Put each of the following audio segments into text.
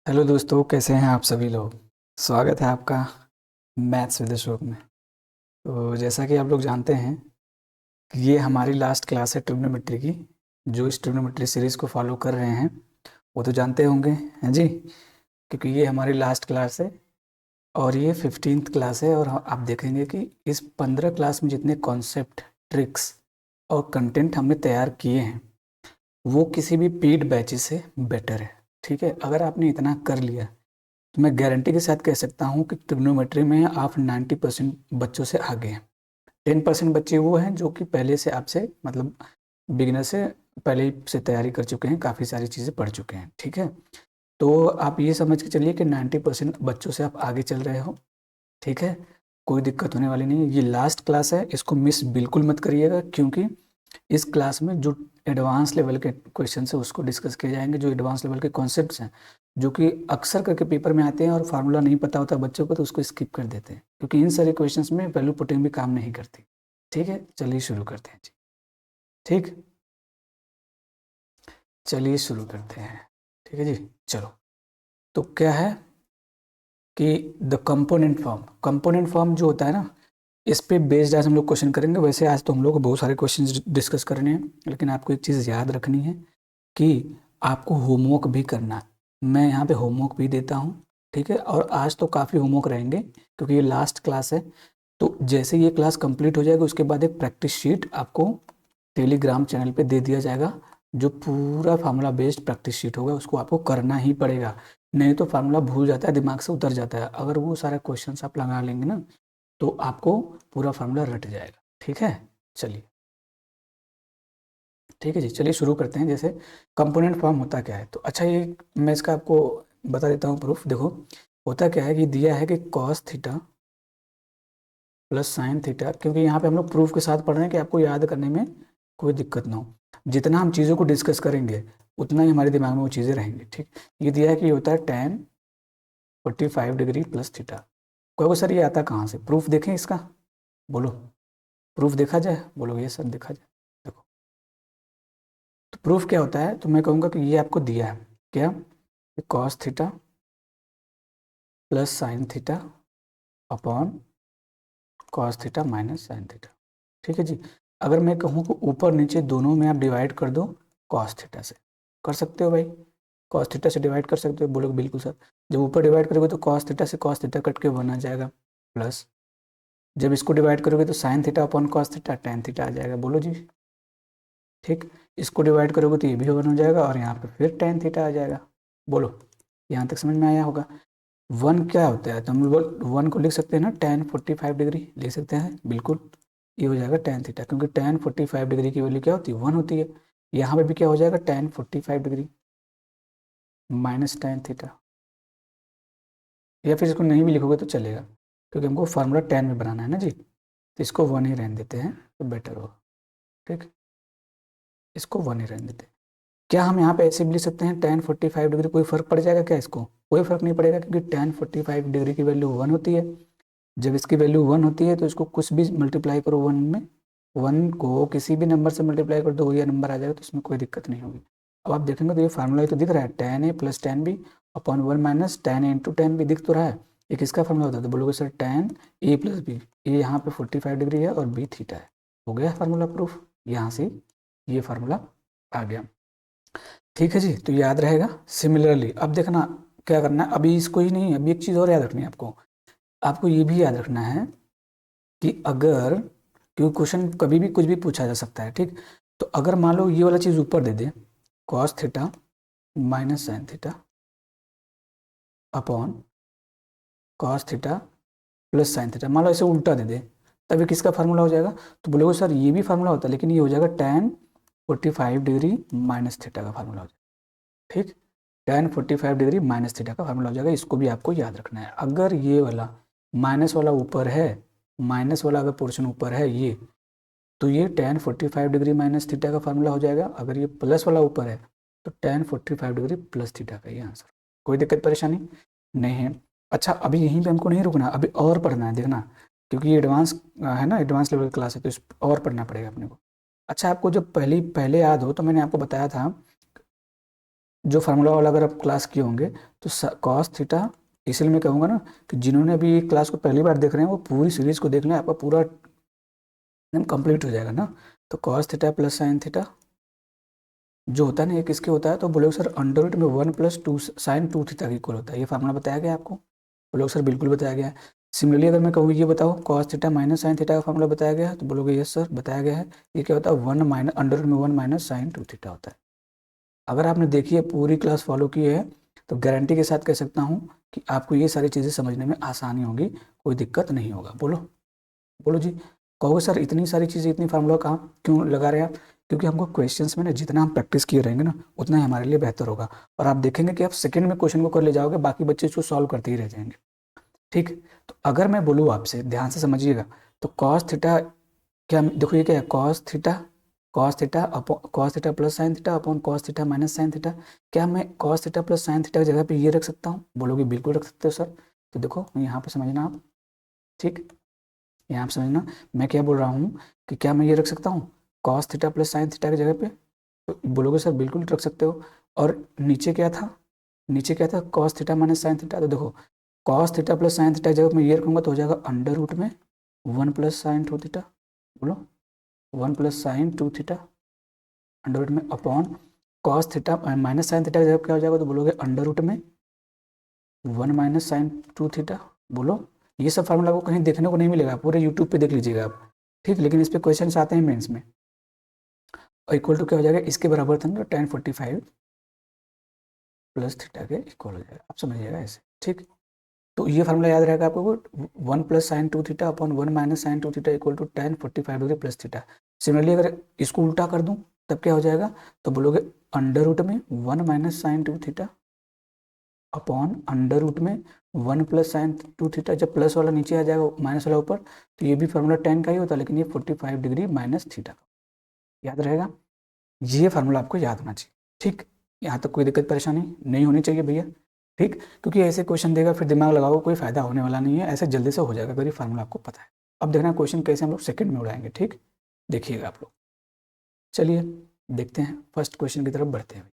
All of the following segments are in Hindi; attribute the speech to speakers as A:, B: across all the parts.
A: हेलो दोस्तों, कैसे हैं आप सभी लोग। स्वागत है आपका मैथ्स विद अशोक में। तो जैसा कि आप लोग जानते हैं कि ये हमारी लास्ट क्लास है ट्रिग्नोमेट्री की। जो इस ट्रिग्नोमेट्री सीरीज़ को फॉलो कर रहे हैं वो तो जानते होंगे, हैं जी, क्योंकि ये हमारी लास्ट क्लास है और ये 15th क्लास है। और आप देखेंगे कि इस 15 क्लास में जितने कॉन्सेप्ट, ट्रिक्स और कंटेंट हमने तैयार किए हैं वो किसी भी पेड बैचेस से बेटर है। ठीक है, अगर आपने इतना कर लिया तो मैं गारंटी के साथ कह सकता हूँ कि ट्रिग्नोमेट्री में आप 90% बच्चों से आगे हैं। 10% बच्चे वो हैं जो कि पहले से आपसे मतलब बिगिनर से पहले ही से तैयारी कर चुके हैं, काफ़ी सारी चीज़ें पढ़ चुके हैं। ठीक है, तो आप ये समझ के चलिए कि 90% बच्चों से आप आगे चल रहे हो। ठीक है, कोई दिक्कत होने वाली नहीं है। ये लास्ट क्लास है, इसको मिस बिल्कुल मत करिएगा, क्योंकि इस क्लास में जो एडवांस लेवल के क्वेश्चन है उसको डिस्कस किए जाएंगे, जो एडवांस लेवल के कॉन्सेप्ट्स हैं जो कि अक्सर करके पेपर में आते हैं और फार्मूला नहीं पता होता बच्चों को तो उसको स्किप कर देते हैं, क्योंकि इन सारे क्वेश्चंस में वैल्यू पुटिंग भी काम नहीं करती। ठीक है, चलिए शुरू करते हैं जी। ठीक, चलिए शुरू करते हैं। ठीक है जी, चलो। तो क्या है कि द कंपोनेंट फॉर्म जो होता है ना, इस पे बेस्ड आज हम लोग क्वेश्चन करेंगे। वैसे आज तो हम लोग को बहुत सारे क्वेश्चन डिस्कस करने हैं, लेकिन आपको एक चीज़ याद रखनी है कि आपको होमवर्क भी करना है। मैं यहाँ पे होमवर्क भी देता हूँ। ठीक है, और आज तो काफ़ी होमवर्क रहेंगे क्योंकि ये लास्ट क्लास है। तो जैसे ये क्लास कंप्लीट हो जाएगा उसके बाद एक प्रैक्टिस शीट आपको टेलीग्राम चैनल पे दे दिया जाएगा, जो पूरा फार्मूला बेस्ड प्रैक्टिस शीट होगा। उसको आपको करना ही पड़ेगा, नहीं तो फार्मूला भूल जाता है, दिमाग से उतर जाता है। अगर वो सारा क्वेश्चन आप लगा लेंगे ना तो आपको पूरा फार्मूला रट जाएगा। ठीक है, चलिए। ठीक है जी, चलिए शुरू करते हैं। जैसे कंपोनेंट फॉर्म होता क्या है, तो अच्छा ये मैं इसका आपको बता देता हूँ प्रूफ। देखो, होता क्या है कि दिया है कि cos theta plus sine theta, क्योंकि यहाँ पे हम लोग प्रूफ के साथ पढ़ रहे हैं कि आपको याद करने में कोई दिक्कत ना हो। जितना हम चीज़ों को डिस्कस करेंगे उतना ही हमारे दिमाग में वो चीज़ें रहेंगी। ठीक, ये दिया है कि ये होता है tan 45 डिग्री प्लस थीटा। कहोगे सर ये आता कहाँ से, प्रूफ देखें इसका, बोलो। प्रूफ देखा जाए, बोलो ये सर देखा जाए। देखो, तो प्रूफ क्या होता है, तो मैं कहूँगा कि ये आपको दिया है क्या, cos theta plus sine theta upon cos theta minus sine theta. ठीक है जी। अगर मैं कहूँ कि ऊपर नीचे दोनों में आप डिवाइड कर दो कॉस थीटा से, कर सकते हो भाई, कॉस थीटा से डिवाइड कर सकते हो। बोलोगे बिल्कुल सर। जब ऊपर डिवाइड करोगे तो कॉस थीटा से कॉस थीटा कट के 1 आ जाएगा, प्लस जब इसको डिवाइड करोगे तो sine theta upon cos theta tan theta आ जाएगा। बोलो जी। ठीक, इसको डिवाइड करोगे तो ये भी 1 हो जाएगा और यहाँ पे फिर टैन थीटा आ जाएगा। बोलो, यहाँ तक समझ में आया होगा। वन क्या होता है, तो हम लोग वन को लिख सकते हैं ना, tan 45 डिग्री लिख सकते हैं बिल्कुल। ये हो जाएगा tan थीटा, क्योंकि tan 45 डिग्री की वैल्यू क्या होती है, 1 होती है। यहाँ पे भी क्या हो जाएगा, tan 45 degree minus tan theta. या फिर इसको नहीं भी लिखोगे तो चलेगा, क्योंकि हमको फार्मूला tan में बनाना है ना जी, तो इसको 1 ही रहने देते हैं तो बेटर होगा। ठीक, इसको 1 ही रहने देते हैं। क्या हम यहाँ पे ऐसे भी लिख सकते हैं tan 45 डिग्री, कोई फर्क पड़ जाएगा क्या इसको, कोई फर्क नहीं पड़ेगा, क्योंकि tan 45 डिग्री की वैल्यू 1 होती है। जब इसकी वैल्यू 1 होती है तो इसको कुछ भी मल्टीप्लाई करो 1 में, 1 को किसी भी नंबर से मल्टीप्लाई कर दो वही नंबर आ जाएगा, तो इसमें कोई दिक्कत नहीं होगी। अब आप देखेंगे तो ये फार्मूला तो दिख रहा है, tan a plus tan b upon 1 minus tan a into tan b, दिख तो रहा है। ये किसका फार्मूला होता है, तो बोलोगे sir tan a plus b. A यहाँ पे 45 डिग्री है और बी थीटा है। हो गया फार्मूला प्रूफ, यहाँ से ये फार्मूला आ गया। ठीक है जी, तो याद रहेगा। सिमिलरली अब देखना क्या करना है, अभी इसको ही नहीं, अभी एक चीज़ और याद रखनी है आपको। आपको ये भी याद रखना है कि अगर, क्योंकि क्वेश्चन कभी भी कुछ भी पूछा जा सकता है। ठीक, तो अगर मान लो ये वाला चीज़ ऊपर दे दे, cos theta minus sine theta upon cos theta plus sine theta, मान लो ऐसे उल्टा दे दे, तब ये किसका फार्मूला हो जाएगा, तो बोलोगे सर ये भी फार्मूला होता है, लेकिन ये हो जाएगा tan 45 डिग्री माइनस थीटा का फार्मूला हो जाएगा। ठीक, tan 45 डिग्री माइनस थीटा का फार्मूला हो जाएगा। इसको भी आपको याद रखना है। अगर ये वाला माइनस वाला ऊपर है, माइनस वाला अगर पोर्शन ऊपर है ये, तो ये tan 45 डिग्री माइनस थीटा का फार्मूला हो जाएगा। अगर ये प्लस वाला ऊपर है तो tan 45 डिग्री प्लस थीटा का ये आंसर। कोई दिक्कत परेशानी नहीं है। अच्छा, अभी यहीं पे हमको नहीं रुकना, अभी और पढ़ना है, देखना, क्योंकि ये एडवांस है ना, एडवांस लेवल की क्लास है, तो इस और पढ़ना पड़ेगा अपने को। अच्छा, आपको जब पहले याद हो तो मैंने आपको बताया था जो फार्मूला वाला अगर आप क्लास किए होंगे तो कॉस थीटा, इसलिए मैं कहूँगा ना कि जिन्होंने अभी क्लास को पहली बार देख रहे हैं वो पूरी सीरीज को देख लें, आपका पूरा एकदम कंप्लीट हो जाएगा ना। तो cos theta plus sine theta जो होता है ना, ये किसके होता है, तो बोलोगे सर अंडर रूट में 1 + 2 साइन 2 थीटा के इक्वल होता है। ये फार्मूला बताया गया आपको? बोलोगे सर बिल्कुल बताया गया है। सिमिलरली अगर मैं कहूँ ये बताओ cos theta minus sine theta का फार्मूला बताया गया है, तो बोलोगे यस सर बताया गया है। ये क्या होता है, 1 माइनस अंडर रूट में 1 - साइन 2 थीटा होता है। अगर आपने देखी है पूरी क्लास फॉलो की है तो गारंटी के साथ कह सकता हूँ कि आपको ये सारी चीज़ें समझने में आसानी होगी, कोई दिक्कत नहीं होगा। बोलो बोलो जी। कहोगे सर इतनी सारी चीज़ें, इतनी फार्मूला कहाँ क्यों लगा रहे हैं आप? क्योंकि हमको क्वेश्चंस में ना जितना हम प्रैक्टिस किए रहेंगे ना उतना ही हमारे लिए बेहतर होगा, और आप देखेंगे कि आप सेकंड में क्वेश्चन को कर ले जाओगे, बाकी बच्चे इसको सॉल्व करते ही रह जाएंगे। ठीक। तो अगर मैं बोलूँ आपसे, ध्यान से समझिएगा, तो कॉस थीटा, क्या देखो ये क्या है, cos theta plus sine theta upon cos theta minus sine theta. क्या मैं cos theta plus sine theta की जगह पे ये रख सकता हूँ? बोलोगे बिल्कुल रख सकते हो सर। तो देखो यहाँ पे समझना आप, ठीक, यहाँ पे समझना मैं क्या बोल रहा हूँ कि क्या मैं ये रख सकता हूँ cos theta plus sine theta की जगह पे? तो बोलोगे सर बिल्कुल रख सकते हो। और नीचे क्या था, नीचे क्या था, cos theta minus sine theta. तो देखो cos theta plus sine theta की जगह मैं ये रखूँगा तो हो जाएगा अंडर रूट में 1 + साइन 2 थीटा। बोलो 1 + साइन 2 थीटा अंडर रूट में upon cos theta minus sine theta की जगह क्या हो जाएगा, तो बोलोगे अंडर रूट में 1 - साइन 2 थीटा। बोलो ये सब फार्मूला आपको कहीं देखने को नहीं मिलेगा, पूरे यूट्यूब पे देख लीजिएगा आप, ठीक। लेकिन इस पे क्वेश्चन आते हैं मेंस में। और इक्वल टू क्या हो जाएगा, इसके बराबर था ना, tan 45 प्लस थीटा के इक्वल हो जाएगा। आप समझिएगा ऐसे, ठीक। तो ये फार्मूला याद रहेगा आपको, 1 + sine 2 theta upon 1 - sine 2 theta equal to tan 45 degree plus theta. Similarly अगर इसको उल्टा कर दूं तब क्या हो जाएगा, तो बोलोगे अंडर रूट में 1 - sine 2 theta upon under root में 1 + साइन 2 थीटा। जब प्लस वाला नीचे आ जाएगा माइनस वाला ऊपर, तो ये भी फार्मूला tan का ही होता है, लेकिन ये 45 डिग्री माइनस थीटा का। याद रहेगा, ये फार्मूला आपको याद होना चाहिए, ठीक। यहाँ तक कोई दिक्कत परेशानी नहीं होनी चाहिए भैया, ठीक। क्योंकि ऐसे क्वेश्चन देगा फिर दिमाग लगाओ, कोई फायदा होने वाला नहीं है, ऐसे जल्दी से हो जाएगा अगर ये फार्मूला आपको पता है। अब देखना क्वेश्चन कैसे हम लोग सेकंड में उड़ाएंगे, ठीक। देखिएगा आप लोग, चलिए देखते हैं फर्स्ट क्वेश्चन की तरफ बढ़ते हैं।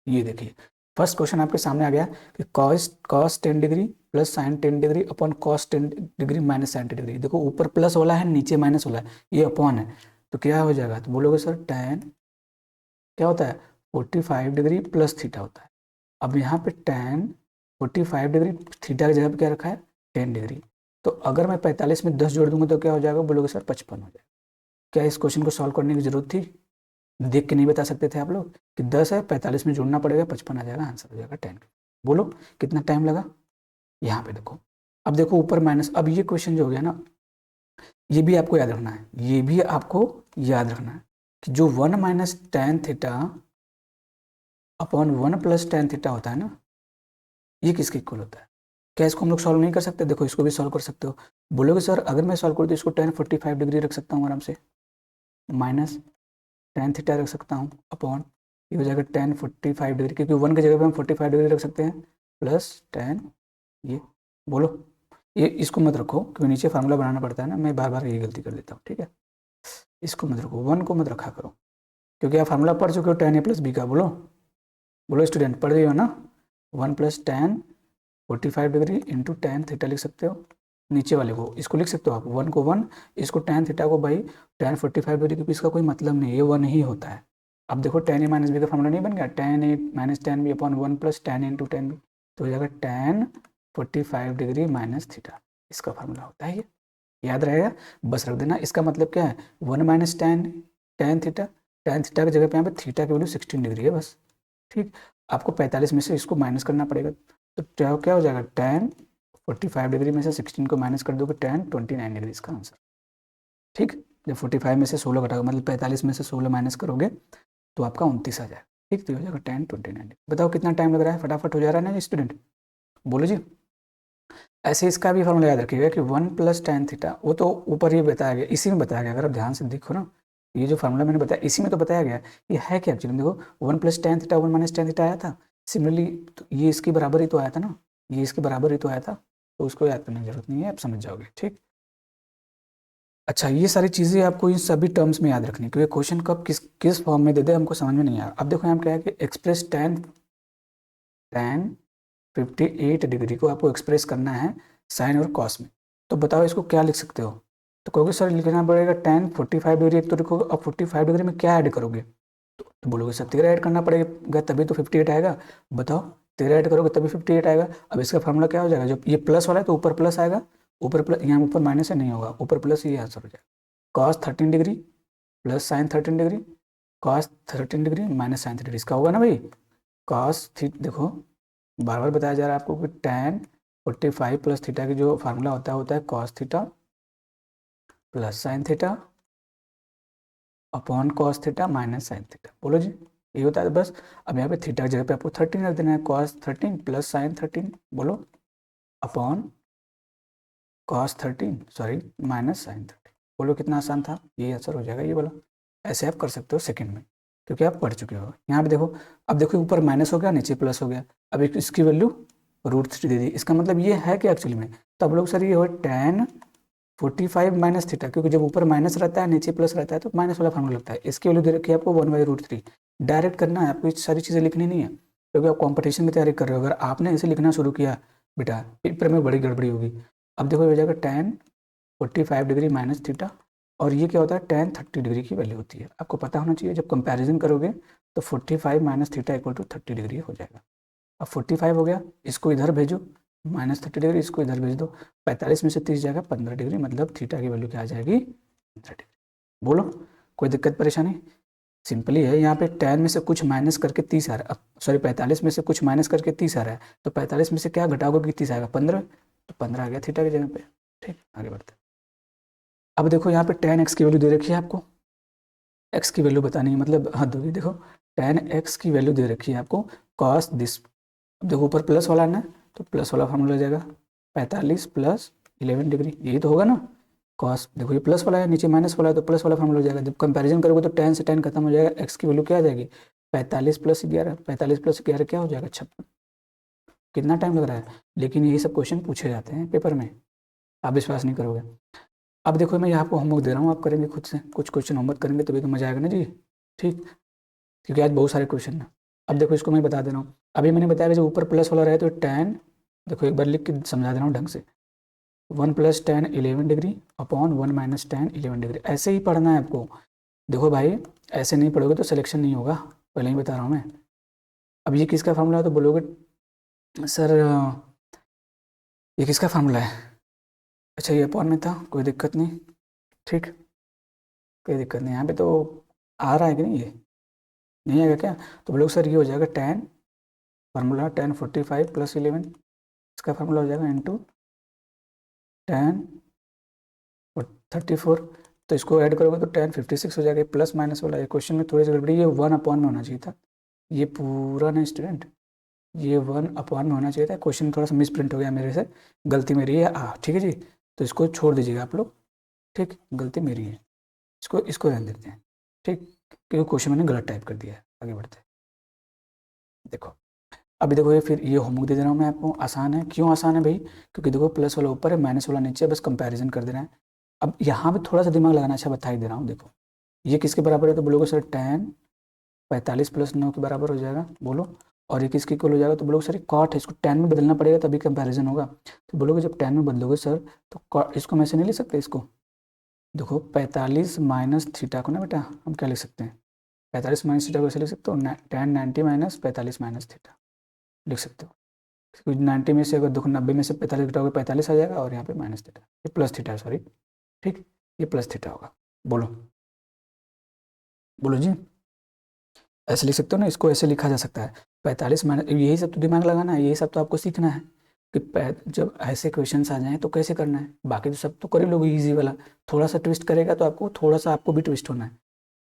A: ये देखिए फर्स्ट क्वेश्चन आपके सामने आ गया कि cos 10 degree plus sine 10 degree upon cos 10 degree minus sine 10 degree. देखो ऊपर प्लस वाला है, नीचे माइनस वाला है, ये अपॉन है, तो क्या हो जाएगा, तो बोलोगे सर tan क्या होता है 45 डिग्री प्लस थीटा होता है। अब यहाँ पे tan 45 डिग्री थीटा की जगह पे क्या रखा है 10 डिग्री। तो अगर मैं 45 में 10 जोड़ दूंगा तो क्या हो जाएगा, बोलोगे सर 55 हो जाएगा। क्या इस क्वेश्चन को सॉल्व करने की जरूरत थी? देख के नहीं बता सकते थे आप लोग कि 10 है 45 में जोड़ना पड़ेगा 55 आ जाएगा, आंसर हो जाएगा 10। बोलो कितना टाइम लगा? यहाँ पे देखो, अब देखो ऊपर माइनस। अब ये क्वेश्चन जो हो गया ना, ये भी आपको याद रखना है, ये भी आपको याद रखना है कि जो 1 - tan theta upon 1 + tan theta होता है ना, ये किसके इक्वल होता है? क्या इसको हम लोग सॉल्व नहीं कर सकते? देखो इसको भी सॉल्व कर सकते हो। बोलोगे सर अगर मैं सॉल्व करूँ तो इसको tan 45 डिग्री रख सकता हूँ आराम से, माइनस tan थीटा रख सकता हूँ अपॉन, ये हो जाएगा tan 45 डिग्री, क्योंकि 1 की जगह पे हम 45 डिग्री रख सकते हैं, प्लस tan ये। बोलो ये इसको मत रखो क्योंकि नीचे फार्मूला बनाना पड़ता है ना, मैं बार बार यही गलती कर देता हूँ, ठीक है। इसको मत रखो, 1 को मत रखा करो, क्योंकि आप फार्मूला पढ़ चुके हो tan A + B का। बोलो बोलो स्टूडेंट पढ़ रही हो ना, 1 + tan 45 degree into tan theta लिख सकते हो। नीचे वाले को इसको लिख सकते हो आप, 1 को 1, इसको tan थीटा को बाई tan 45 डिग्री, क्योंकि इसका कोई मतलब नहीं है, ये 1 ही होता है। अब देखो tan A - B का फॉर्मूला नहीं बन गया, tan A - tan B upon 1 + tan A × tan B, तो हो जाएगा tan 45 डिग्री माइनस थीटा, इसका फार्मूला होता है ये। याद रहेगा, बस रख देना। इसका मतलब क्या है 1 - tan थीटा, tan थीटा की जगह पे यहाँ पे थीटा की वैल्यू 16 डिग्री है बस, ठीक। आपको 45 में से इसको माइनस करना पड़ेगा, तो क्या हो जाएगा tan 45 डिग्री में से 16 को माइनस कर दोगे tan 29 डिग्री, इसका आंसर, ठीक। जब 45 में से 16 घटाओगे, मतलब 45 में से 16 माइनस करोगे तो आपका 29 आ जाएगा, ठीक। तो हो जाएगा tan 29 डिग्री। बताओ कितना टाइम लग रहा है, फटाफट हो जा रहा है ना स्टूडेंट, बोलो जी। ऐसे इसका भी फॉर्मूला याद रखिएगा कि 1 + tan थीटा, वो तो ऊपर ही बताया गया, इसी में बताया गया, अगर आप ध्यान से देखो ना, ये जो फार्मूला मैंने बताया इसी में तो बताया गया। ये है क्या एक्चुअली, देखो 1 + tan थीटा 1 - tan थीटा आया था। सिमिलरली तो ये इसके बराबर ही तो आया था ना, ये इसके बराबर ही तो आया था, तो उसको याद करने की जरूरत नहीं है, आप समझ जाओगे, ठीक। अच्छा, ये सारी चीज़ें आपको इन सभी टर्म्स में याद रखनी है, क्योंकि क्वेश्चन कब किस किस फॉर्म में दे दे हमको समझ में नहीं आया। अब देखो यहाँ पे क्या है कि एक्सप्रेस tan 58 डिग्री को आपको एक्सप्रेस करना है साइन और कॉस में। तो बताओ इसको क्या लिख सकते हो? तो कहोगे सर लिखना पड़ेगा tan 45 डिग्री एक तो लिखोगे, अब 45 डिग्री में क्या ऐड करोगे? तो बोलोगे सर 13 ऐड करना पड़ेगा तभी तो 58 आएगा। बताओ 13 ऐड करोगे तभी 58 आएगा। अब इसका फॉर्मूला क्या हो जाएगा? जब ये प्लस वाला है तो ऊपर प्लस आएगा, ऊपर प्लस, यहाँ ऊपर माइनस है नहीं होगा, ऊपर प्लस, ये आंसर हो जाएगा। Cos 13 degree plus sine 13 degree, cos 13 degree minus sine 30 degree, इसका होगा ना भाई। कॉस थीटा, देखो बार बार बताया जा रहा है आपको कि tan 45 प्लस थीटा की जो फार्मूला होता है cos theta plus sine theta upon cos theta minus sine theta. बोलो जी, ये होता है बस। अब यहाँ पे थीटा की जगह पे आपको 13 रख देना है, कॉस 13 प्लस साइन 13, बोलो, upon cos 13 sorry minus sine 13। बोलो कितना आसान था, ये आंसर हो जाएगा ये वाला। ऐसे आप कर सकते हो सेकंड में, क्योंकि आप पढ़ चुके हो। यहाँ पे देखो, अब देखो ऊपर माइनस हो गया नीचे प्लस हो गया। अब इसकी वैल्यू √3 दे दी, इसका मतलब ये है कि एक्चुअली में, तो अब लोग सर ये हो tan 45 माइनस थीटा, क्योंकि जब ऊपर माइनस रहता है नीचे प्लस रहता है तो माइनस वाला फॉर्मूला लगता है। इसकी वैल्यू दे रखी है आपको 1/√3। डायरेक्ट करना है आपको, ये सारी चीज़ें लिखनी नहीं है, क्योंकि आप कॉम्पिटिशन की तैयारी कर रहे हो। अगर आपने ऐसे लिखना शुरू किया बेटा, पेपर में बड़ी गड़बड़ी होगी। अब देखो ये हो जाएगा tan 45 डिग्री माइनस थीटा, और ये क्या होता है tan 30 डिग्री की वैल्यू होती है। आपको पता होना चाहिए, जब कंपैरिजन करोगे तो 45 minus theta equal to 30 degree हो जाएगा। अब 45 हो गया, इसको इधर भेजो, माइनस 30 डिग्री इसको इधर भेज दो, 45 में से 30 जाएगा 15 डिग्री, मतलब थीटा की वैल्यू क्या आ जाएगी? 15 डिग्री। बोलो कोई दिक्कत परेशानी? सिंपली है, यहाँ पे tan में से कुछ माइनस करके 30 आ रहा है, अब सॉरी 45 में से कुछ माइनस करके 30 आ रहा है, तो 45 में से क्या घटाओगे कि 30 आएगा? 15, तो 15 आ गया थीटा की जगह पे। ठीक, आगे बढ़ते हैं। अब देखो यहाँ पे tan x की वैल्यू दे रखी है आपको, x की वैल्यू बतानी है, मतलब हद होगी। देखो tan x की वैल्यू दे रखी है आपको cos दिस, अब देखो ऊपर प्लस वाला है ना, तो प्लस वाला फॉर्मूला हो जाएगा 45 प्लस 11 डिग्री, यही तो होगा ना। कॉस, देखो ये प्लस वाला है नीचे माइनस वाला है, तो प्लस वाला फॉर्मूला हो जाएगा। जब कंपैरिजन करोगे तो tan से tan खत्म हो जाएगा, x की वैल्यू क्या आ जाएगी? 45 प्लस 11, 45 प्लस 11 क्या हो जाएगा? 56। कितना टाइम लग रहा है, लेकिन यही सब क्वेश्चन पूछे जाते हैं पेपर में, आप विश्वास नहीं करोगे। अब देखो मैं यहाँ आपको होमवर्क दे रहा हूँ, आप करेंगे खुद से, कुछ क्वेश्चन होमवर्क करेंगे तभी तो मजा आएगा ना जी। ठीक, क्योंकि आज बहुत सारे क्वेश्चन हैं। अब देखो इसको मैं बता दे रहा हूँ, अभी मैंने बताया कि जब ऊपर प्लस वाला रहे तो tan, देखो एक बार लिख के समझा दे रहा हूँ ढंग से, 1 + tan 11 degree upon 1 - tan 11 degree, ऐसे ही पढ़ना है आपको। देखो भाई, ऐसे नहीं पढ़ोगे तो सिलेक्शन नहीं होगा, पहले ही बता रहा हूँ मैं। अब ये किसका फार्मूला है, तो बोलोगे सर ये किसका फार्मूला है? अच्छा ये अपॉन में था, कोई दिक्कत नहीं। ठीक, कोई दिक्कत नहीं, यहाँ पे तो आ रहा है कि नहीं, ये नहीं आएगा क्या? तो बोलोगे सर ये हो जाएगा tan, फार्मूला tan 45 + 11, इसका फार्मूला हो जाएगा इंटू tan 34, तो इसको ऐड करोगे तो tan 56 हो जाएगा। प्लस माइनस वाला ये क्वेश्चन में थोड़ी सी गड़बड़ी, ये 1 में होना चाहिए था, ये पूरा ना स्टूडेंट, ये 1 में होना चाहिए था। क्वेश्चन थोड़ा सा मिस प्रिंट हो गया मेरे से, गलती मेरी है। ठीक है जी, तो इसको छोड़ दीजिएगा आप लोग। ठीक, गलती मेरी है, इसको इसको रहने देते हैं। ठीक, क्योंकि क्वेश्चन मैंने गलत टाइप कर दिया है। आगे बढ़ते हैं। देखो अभी देखो, ये फिर ये होमवर्क दे रहा हूँ मैं आपको, आसान है। क्यों आसान है भाई? क्योंकि देखो प्लस वाला ऊपर है माइनस वाला नीचे है, बस कंपैरिजन कर देना है। अब यहाँ पे थोड़ा सा दिमाग लगाना, अच्छा बता ही दे रहा हूँ। देखो ये किसके बराबर है, तो बोलोगे सर tan 45 + 9 के बराबर हो जाएगा, बोलो। और ये किसके इक्वल हो जाएगा, तो बोलोगे सर ये कॉट है, इसको tan में बदलना पड़ेगा तभी कंपैरिजन होगा। तो बोलोगे जब tan में बदलोगे सर तो इसको मैं ऐसे नहीं लिख सकते, इसको देखो 45 माइनस थीटा को ना बेटा हम क्या लिख सकते हैं, 45 माइनस थीटा को ऐसे लिख सकते हो, tan 90 माइनस 45 माइनस थीटा लिख सकते हो। क्योंकि 90 में से अगर देखो 90 में से 45 घटाओगे 45 आ जाएगा, और यहाँ पे माइनस थीटा, ये प्लस थीटा है सॉरी। ठीक, ये प्लस थीटा होगा। बोलो, बोलो जी, ऐसे लिख सकते हो ना, इसको ऐसे लिखा जा सकता है 45 माइनस, यही सब तो दिमाग लगाना है, यही सब तो आपको सीखना है कि जब ऐसे क्वेश्चंस आ जाएं तो कैसे करना है। बाकी तो सब तो कर ही लोगे इजी वाला, थोड़ा सा ट्विस्ट करेगा तो आपको थोड़ा सा आपको भी ट्विस्ट होना है।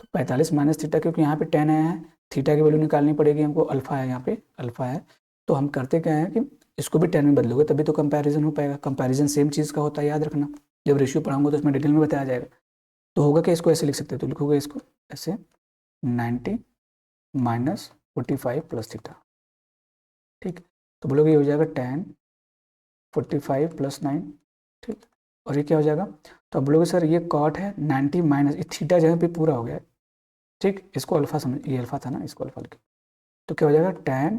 A: तो 45 माइनस थीटा, क्योंकि यहाँ पे tan आया है, थीटा की वैल्यू निकालनी पड़ेगी हमको, अल्फा है यहाँ पे, अल्फा है। तो हम करते क्या है कि इसको भी tan में बदलोगे तभी तो कंपैरिजन हो पाएगा। कंपैरिजन सेम चीज़ का होता है, याद रखना। जब रेशियो पढ़ाऊंगा तो उसमें डिटेल में बताया जाएगा। तो होगा कि इसको ऐसे लिख सकते हो, तो लिखोगे इसको ऐसे 90 माइनस 45 प्लस थीटा। ठीक, तो बोलोगे ये हो जाएगा tan 45 + 9। ठीक, और ये क्या हो जाएगा, तो आप बोलोगे सर ये कॉट है 90 माइनस, ये थीटा जगह पे पूरा हो गया है, ठीक, इसको अल्फा समझ, ये अल्फा था ना, इसको अल्फा लिखे, तो क्या हो जाएगा tan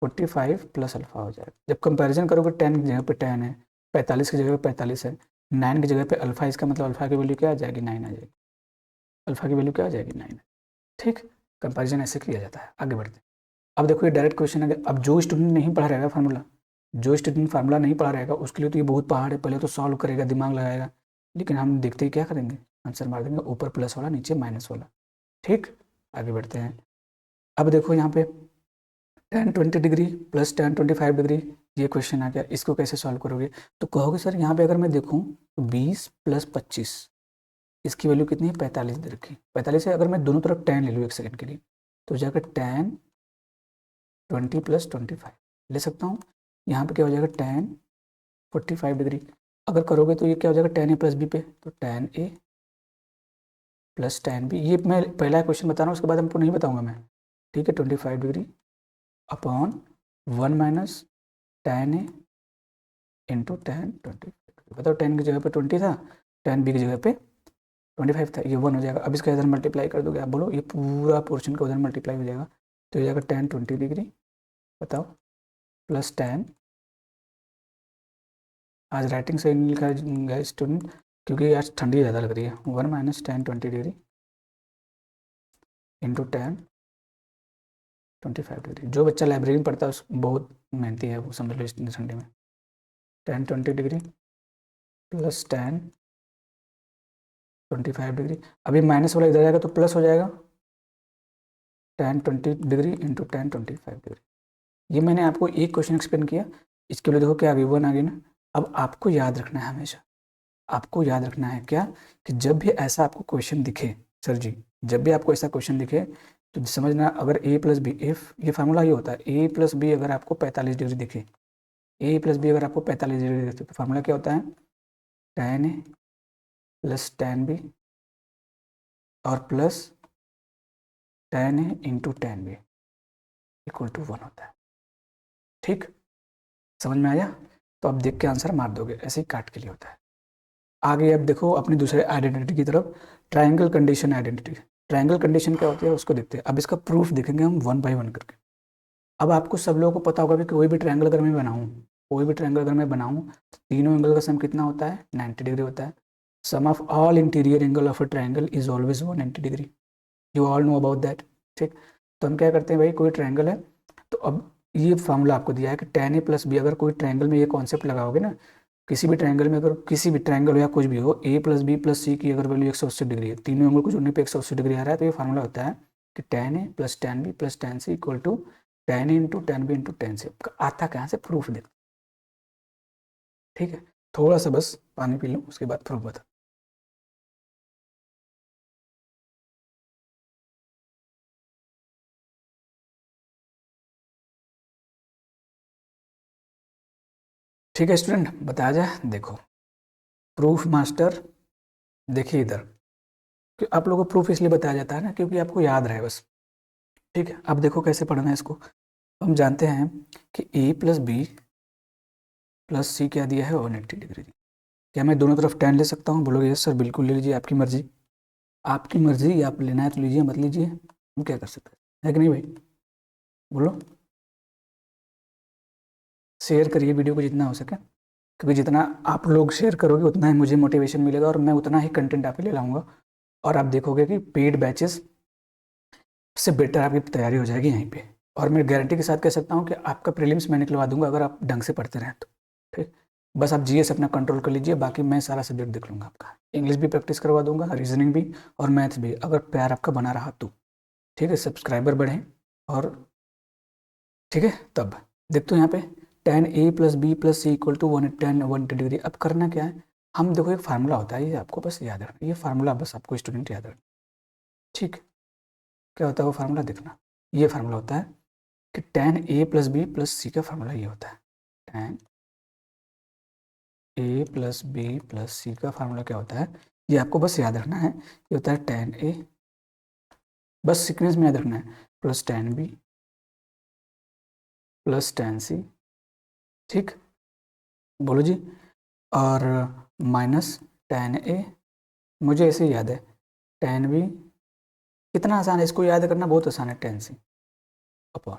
A: 45 प्लस अल्फा हो जाएगा। जब कंपैरिजन करोगे 10 की जगह पे 10 है, 45 की जगह पे 45 है, 9 की जगह पे अल्फा, इसका मतलब अल्फा की वैल्यू क्या आ जाएगी, 9 आ जाएगी, अल्फा की वैल्यू क्या आ जाएगी, 9। ठीक, कंपैरिजन ऐसे किया जाता है। आगे बढ़ते हैं। अब देखो ये डायरेक्ट क्वेश्चन है। अब जो स्टूडेंट नहीं पढ़ा रहेगा फार्मूला, जो स्टूडेंट फार्मूला नहीं पढ़ा रहेगा उसके लिए तो ये बहुत पहाड़ है, पहले तो सॉल्व करेगा, दिमाग लगाएगा, लेकिन हम देखते ही क्या करेंगे, आंसर मार देंगे, ऊपर प्लस वाला नीचे माइनस वाला। ठीक, आगे बढ़ते हैं। अब देखो यहाँ पे tan 20 degree plus tan 25 degree, ये क्वेश्चन आ गया, इसको कैसे सॉल्व करोगे, तो कहोगे सर यहाँ पे अगर मैं देखूँ तो 20 प्लस 25, इसकी वैल्यू कितनी है, 45 दे रखी, 45 है, अगर मैं दोनों तरफ tan ले लूँ एक सेकंड के लिए, तो जाकर tan 20 प्लस 25 ले सकता हूँ। यहाँ पे क्या हो जाएगा tan 45 डिग्री, अगर करोगे तो ये क्या हो जाएगा tan a प्लस बी पे, तो tan a plus tan b, ये मैं पहला क्वेश्चन बता रहा हूँ, उसके बाद हमको नहीं बताऊंगा मैं। ठीक है, 25 degree upon 1 minus tan a into tan 20, बताओ tan की जगह पे 20 था, tan b की जगह पे 25 था, ये 1 हो जाएगा। अब इसका इधर मल्टीप्लाई कर दोगे, आप बोलो ये पूरा पोर्शन का उधर मल्टीप्लाई हो जाएगा, तो हो जाएगा tan 20 डिग्री, बताओ, प्लस tan, आज राइटिंग सही नहीं लिखा है स्टूडेंट, क्योंकि आज ठंडी ज़्यादा लग रही है, 1 minus tan 20 degree into tan 25 degree. जो बच्चा लाइब्रेरी में पढ़ता है उस बहुत मेहनती है, वो समझ लो इस ठंडी में, tan 20 degree plus tan 25 degree, अभी माइनस वाला इधर जाएगा तो प्लस हो जाएगा, tan 20 degree into tan 25 degree. ये मैंने आपको एक क्वेश्चन एक्सप्लेन किया, इसके लिए देखो क्या आगे 1 आ गई ना। अब आपको याद रखना है हमेशा, आपको याद रखना है क्या, कि जब भी ऐसा आपको क्वेश्चन दिखे, सर जी जब भी आपको ऐसा क्वेश्चन दिखे तो समझना, अगर a प्लस बी, इफ ये फार्मूला ये होता है, a प्लस बी अगर आपको 45 डिग्री दिखे, a प्लस बी अगर आपको 45 डिग्री दिखे तो फार्मूला क्या होता है, tan a plus tan b और plus tan a into tan b equal to 1 होता है। ठीक, समझ में आया, तो आप देख के आंसर मार दोगे, ऐसे ही काट के लिए होता है। आगे अब देखो अपनी दूसरे आइडेंटिटी की तरफ, triangle condition identity. Triangle condition क्या होती है उसको देखते हैं। अब इसका प्रूफ देखेंगे हम 1 बाय 1 करके। अब आपको सब लोगों को पता होगा कि कोई भी ट्रायंगल अगर मैं बनाऊं, कोई भी ट्रायंगल अगर मैं बनाऊं तो तीनों एंगल का सम कितना होता है, 90 डिग्री होता है। Sum of all interior angle of a triangle is always 190 degree, you all know about that. ठीक, तो हम क्या करते हैं भाई, कोई ट्रायंगल है तो अब ये फॉर्मूला आपको दिया है कि tan a प्लस बी, अगर कोई ट्रायंगल में ये कॉन्सेप्ट लगाओगे ना, किसी भी ट्रायंगल में, अगर किसी भी ट्रायंगल हो या कुछ भी हो, a प्लस बी प्लस सी की अगर वैल्यू 180 डिग्री है, तीनों एंगल को जोड़ने पे 180 डिग्री आ रहा है, तो ये फार्मूला होता है कि tan a plus tan b plus tan c equal to tan a into tan b into tan c। आता कहाँ से, प्रूफ देख। ठीक है, थोड़ा सा बस पानी पी लो, उसके बाद प्रूफ बता। ठीक है स्टूडेंट, बताया जाए, देखो प्रूफ मास्टर, देखिए इधर, कि आप लोगों को प्रूफ इसलिए बताया जाता है ना क्योंकि आपको याद रहे बस। ठीक है, अब देखो कैसे पढ़ना है इसको। हम जानते हैं कि a plus B plus C क्या दिया है, 180 डिग्री। क्या मैं दोनों तरफ tan ले सकता हूँ, बोलोगे यस सर बिल्कुल ले लीजिए, आपकी मर्जी, आपकी मर्जी, आप लेना है तो लीजिए, मत लीजिए, हम क्या कर सकते हैं, है कि नहीं भाई, बोलो। शेयर करिए वीडियो को जितना हो सके, क्योंकि जितना आप लोग शेयर करोगे उतना ही मुझे मोटिवेशन मिलेगा और मैं उतना ही कंटेंट आपके लिए लाऊंगा, और आप देखोगे कि पेड बैचेस से बेटर आपकी तैयारी हो जाएगी यहीं पे। और मैं गारंटी के साथ कह सकता हूँ कि आपका प्रीलिम्स मैं निकलवा दूंगा अगर आप ढंग से पढ़ते रहें तो। ठीक, बस आप जीएस अपना कंट्रोल कर लीजिए, बाकी मैं सारा सब्जेक्ट देख लूँगा आपका, इंग्लिश भी प्रैक्टिस करवा दूंगा, रीजनिंग भी और मैथ भी, अगर प्यार आपका बना रहा तो। ठीक है, सब्सक्राइबर बढ़ें, और ठीक है तब देखते हो यहाँ पे tan a plus B plus C equal to 180 degree. अब करना क्या है, हम देखो एक फार्मूला होता है, ये आपको बस याद रखना, ये फार्मूला बस आपको स्टूडेंट याद रखना। ठीक, क्या होता है वो फार्मूला देखना, ये फार्मूला होता है कि tan a plus B plus c का फार्मूला ये होता है, tan a plus B plus c का फार्मूला क्या होता है, ये आपको बस याद रखना है। ये होता है tan a, बस सीक्वेंस में याद रखना है, plus tan b plus tan c। ठीक, बोलो जी, और माइनस tan a, मुझे ऐसे ही याद है tan b, कितना आसान है इसको याद करना, बहुत आसान है, tan c अपॉन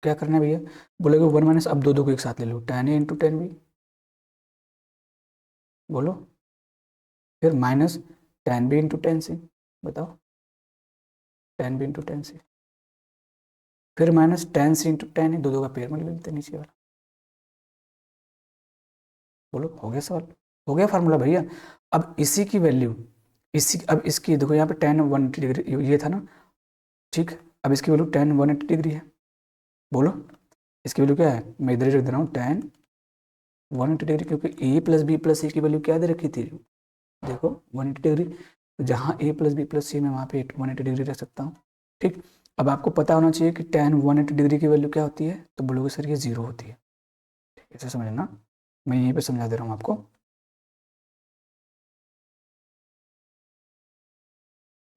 A: क्या करना है भैया, बोलोगे 1 माइनस, अब दो को एक साथ ले लो, tan a into tan b, बोलो, फिर minus tan b into tan c, बताओ tan b into tan c, फिर minus tan c into tan a, दो का पेयर में ले लेते हैं नीचे वाला, बोलो हो गया सवाल, हो गया फार्मूला भैया। अब इसी की वैल्यू, इसी अब इसकी देखो यहाँ पे tan 180 डिग्री ये था ना, ठीक, अब इसकी वैल्यू tan 180 डिग्री है, बोलो इसकी वैल्यू क्या है, मैं इधर ही रख दे रहा हूँ tan 180 डिग्री, क्योंकि a प्लस बी प्लस सी की वैल्यू क्या दे रखी थी, देखो 180 डिग्री, तो जहाँ a प्लस बी प्लस सी में वहाँ पे 180 डिग्री रख सकता हूँ, ठीक। अब आपको पता होना चाहिए कि tan 180 डिग्री की वैल्यू क्या होती है, तो बोलोगे सर ये 0 होती है, ठीक है, ऐसे समझना, मैं यहीं पे समझा दे रहा हूँ आपको।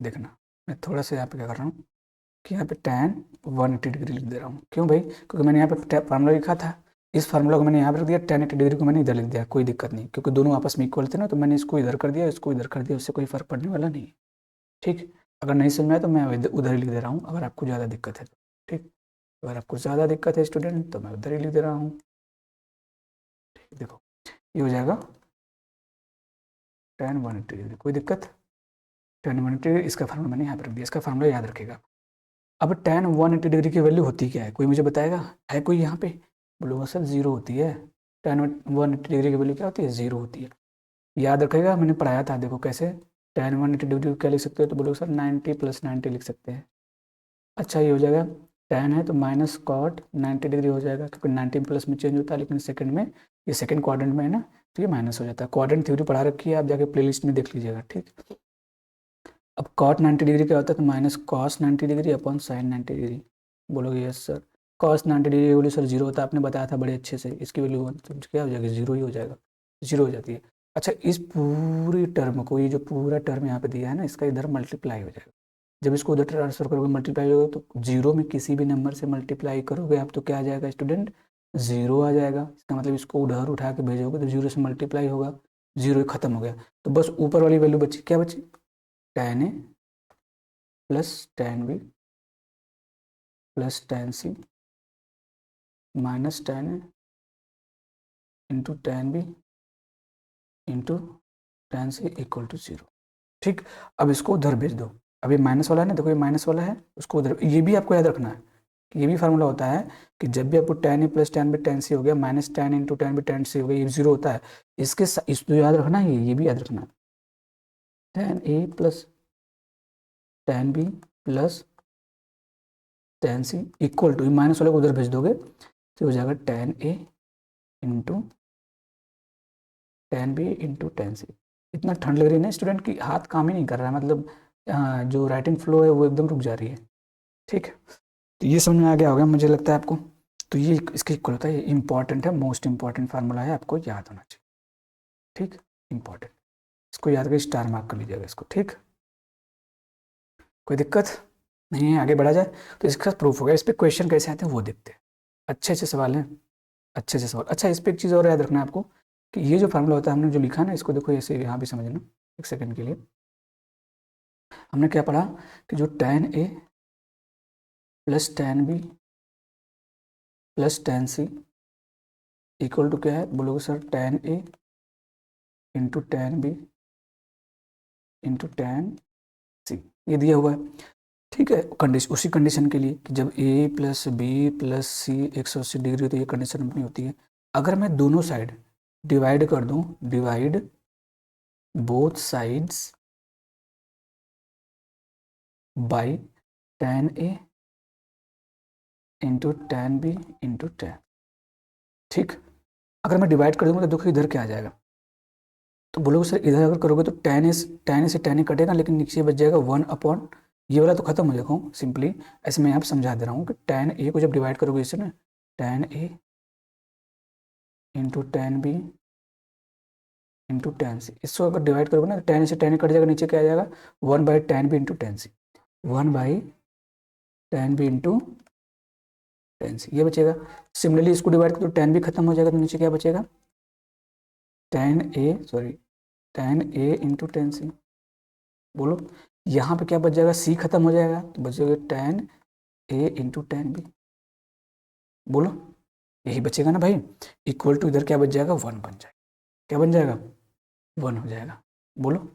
A: देखना मैं थोड़ा सा यहाँ पे क्या कर रहा हूँ कि यहाँ पे tan 180 डिग्री लिख दे रहा हूँ, क्यों भाई, क्योंकि मैंने यहाँ पे फार्मूला लिखा था, इस फार्मूला को मैंने यहाँ पे रख दिया, tan 80 डिग्री को मैंने इधर लिख दिया, कोई दिक्कत नहीं, क्योंकि दोनों आपस में इक्वल थे ना, तो मैंने इसको इधर कर दिया, इसको इधर कर दिया, उससे कोई फर्क पड़ने वाला नहीं है, ठीक। अगर नहीं समझ में आया तो मैं उधर ही लिख दे रहा हूँ, अगर आपको ज़्यादा दिक्कत है तो, ठीक, अगर आपको ज़्यादा दिक्कत है स्टूडेंट तो मैं उधर ही लिख दे रहा हूँ, ठीक, देखो ये हो जाएगा tan 180 डिग्री, कोई दिक्कत, tan 180 डिग्री, इसका फार्मूला मैंने यहाँ पर रख दिया, इसका फार्मूला याद रखेगा। अब tan 180 डिग्री की वैल्यू होती क्या है, कोई मुझे बताएगा, है कोई यहाँ पे, बोलो सर 0 होती है, tan 180 डिग्री की वैल्यू क्या होती है, 0 होती है, याद रखेगा, मैंने पढ़ाया था, देखो कैसे tan 180 डिग्री को क्या लिख सकते हो, तो बोलो सर 90 प्लस 90 लिख सकते हैं, अच्छा ये हो जाएगा, tan है तो माइनस कॉट 90 डिग्री हो जाएगा, क्योंकि 90 प्लस में चेंज होता है, लेकिन सेकंड में, ये सेकंड क्वाड्रेंट में है ना, तो ये माइनस हो जाता है, क्वाड्रेंट थ्योरी पढ़ा रखी है, आप जाके प्लेलिस्ट में देख लीजिएगा, ठीक। अब कॉट 90 डिग्री क्या होता है, तो minus cos 90 degree upon sine 90 degree, बोलोगे यस सर, कॉस 90 डिग्री की वैल्यू सर 0 होता है, आपने बताया था बड़े अच्छे से, इसकी वैल्यू तो क्या हो जाएगी, 0 ही हो जाएगा, 0 हो जाती है। अच्छा इस पूरी टर्म को, ये जो पूरा टर्म यहाँ पे दिया है ना, इसका इधर मल्टीप्लाई हो जाएगा, जब इसको उधर ट्रांसफर करोगे मल्टीप्लाई होगा, तो 0 में किसी भी नंबर से मल्टीप्लाई करोगे आप, तो क्या आ जाएगा स्टूडेंट, 0 आ जाएगा, इसका मतलब इसको उधर उठा के भेजोगे तो 0 से मल्टीप्लाई होगा, 0 खत्म हो गया, तो बस ऊपर वाली वैल्यू बची, क्या बची, tan a plus tan b plus tan c minus tan a into tan b into tan c equal to 0, ठीक। अब इसको उधर भेज दो, अब ये माइनस वाला है ना, देखो ये माइनस वाला है, उसको उधर, ये भी आपको याद रखना है कि ये भी फार्मूला होता है कि जब भी आपको tan a plus tan b tan c हो गया, minus tan into tan b tan c हो गया, ये 0 होता है, इसको याद रखना है, ये भी याद रखना है, tan a plus tan b plus tan c equal to, minus वाले को उधर भेज दोगे तो हो जाएगा tan a into tan b into tan c। इतना ठंड लग रही है ना स्टूडेंट की, हाथ काम ही नहीं कर रहा है, मतलब जो राइटिंग फ्लो है वो एकदम रुक जा रही है, ठीक। तो ये समझ में आ गया होगा मुझे लगता है आपको, तो ये इसके इक्वल होता है, ये इंपॉर्टेंट है, मोस्ट इंपॉर्टेंट फार्मूला है, आपको याद होना चाहिए, ठीक, इंपॉर्टेंट, इसको याद करके स्टार मार्क कर लीजिएगा इसको, ठीक, कोई दिक्कत नहीं है, आगे बढ़ा जाए, तो इसका प्रूफ हो गया, इस पर क्वेश्चन कैसे आते हैं वो देखते हैं, अच्छे अच्छे सवाल हैं, अच्छे से सवाल। अच्छा इस पर एक चीज़ और याद रखना है आपको कि ये जो फार्मूला होता है, हमने जो लिखा ना, इसको देखो ऐसे यहाँ भी समझना, एक सेकंड के लिए, हमने क्या पढ़ा कि जो tan a plus tan b plus tan c equal to क्या है, बोलोगे sir tan a into tan b into tan c, ये दिया हुआ है, ठीक है, कंडीशन उसी कंडीशन के लिए कि जब a plus B plus C 180 degree, तो ये कंडीशन अपनी होती है, अगर मैं दोनों साइड डिवाइड कर दूं, divide both sides by tan a into tan b into tan, ठीक, अगर मैं डिवाइड कर दूंगा तो देखो इधर क्या आ जाएगा, तो बोलोगे सर इधर अगर करोगे तो tan a से tan a कटेगा, लेकिन नीचे बच जाएगा 1 अपॉन, ये वाला तो खत्म हो जाएगा सिंपली, ऐसे मैं यहाँ पे समझा दे रहा हूँ कि tan a को जब डिवाइड करोगे इससे ना, tan a into tan b into tan c, इसको अगर डिवाइड करोगे ना, tan a से tan a कट जाएगा, नीचे क्या आ जाएगा, 1 by tan b into tan c, 1 by tan b into tan c, ये बचेगा। सिमिलरली इसको डिवाइड करो तो tan b खत्म हो जाएगा, तो नीचे क्या बचेगा, tan a sorry tan a into tan c. बोलो यहाँ पे क्या बच जाएगा, सी खत्म हो जाएगा तो बचेगा ten a into tan B. बोलो यही बचेगा ना भाई, इक्वल टू इधर क्या बच जाएगा, वन बन जाएगा। क्या बन जाएगा, वन हो जाएगा। बोलो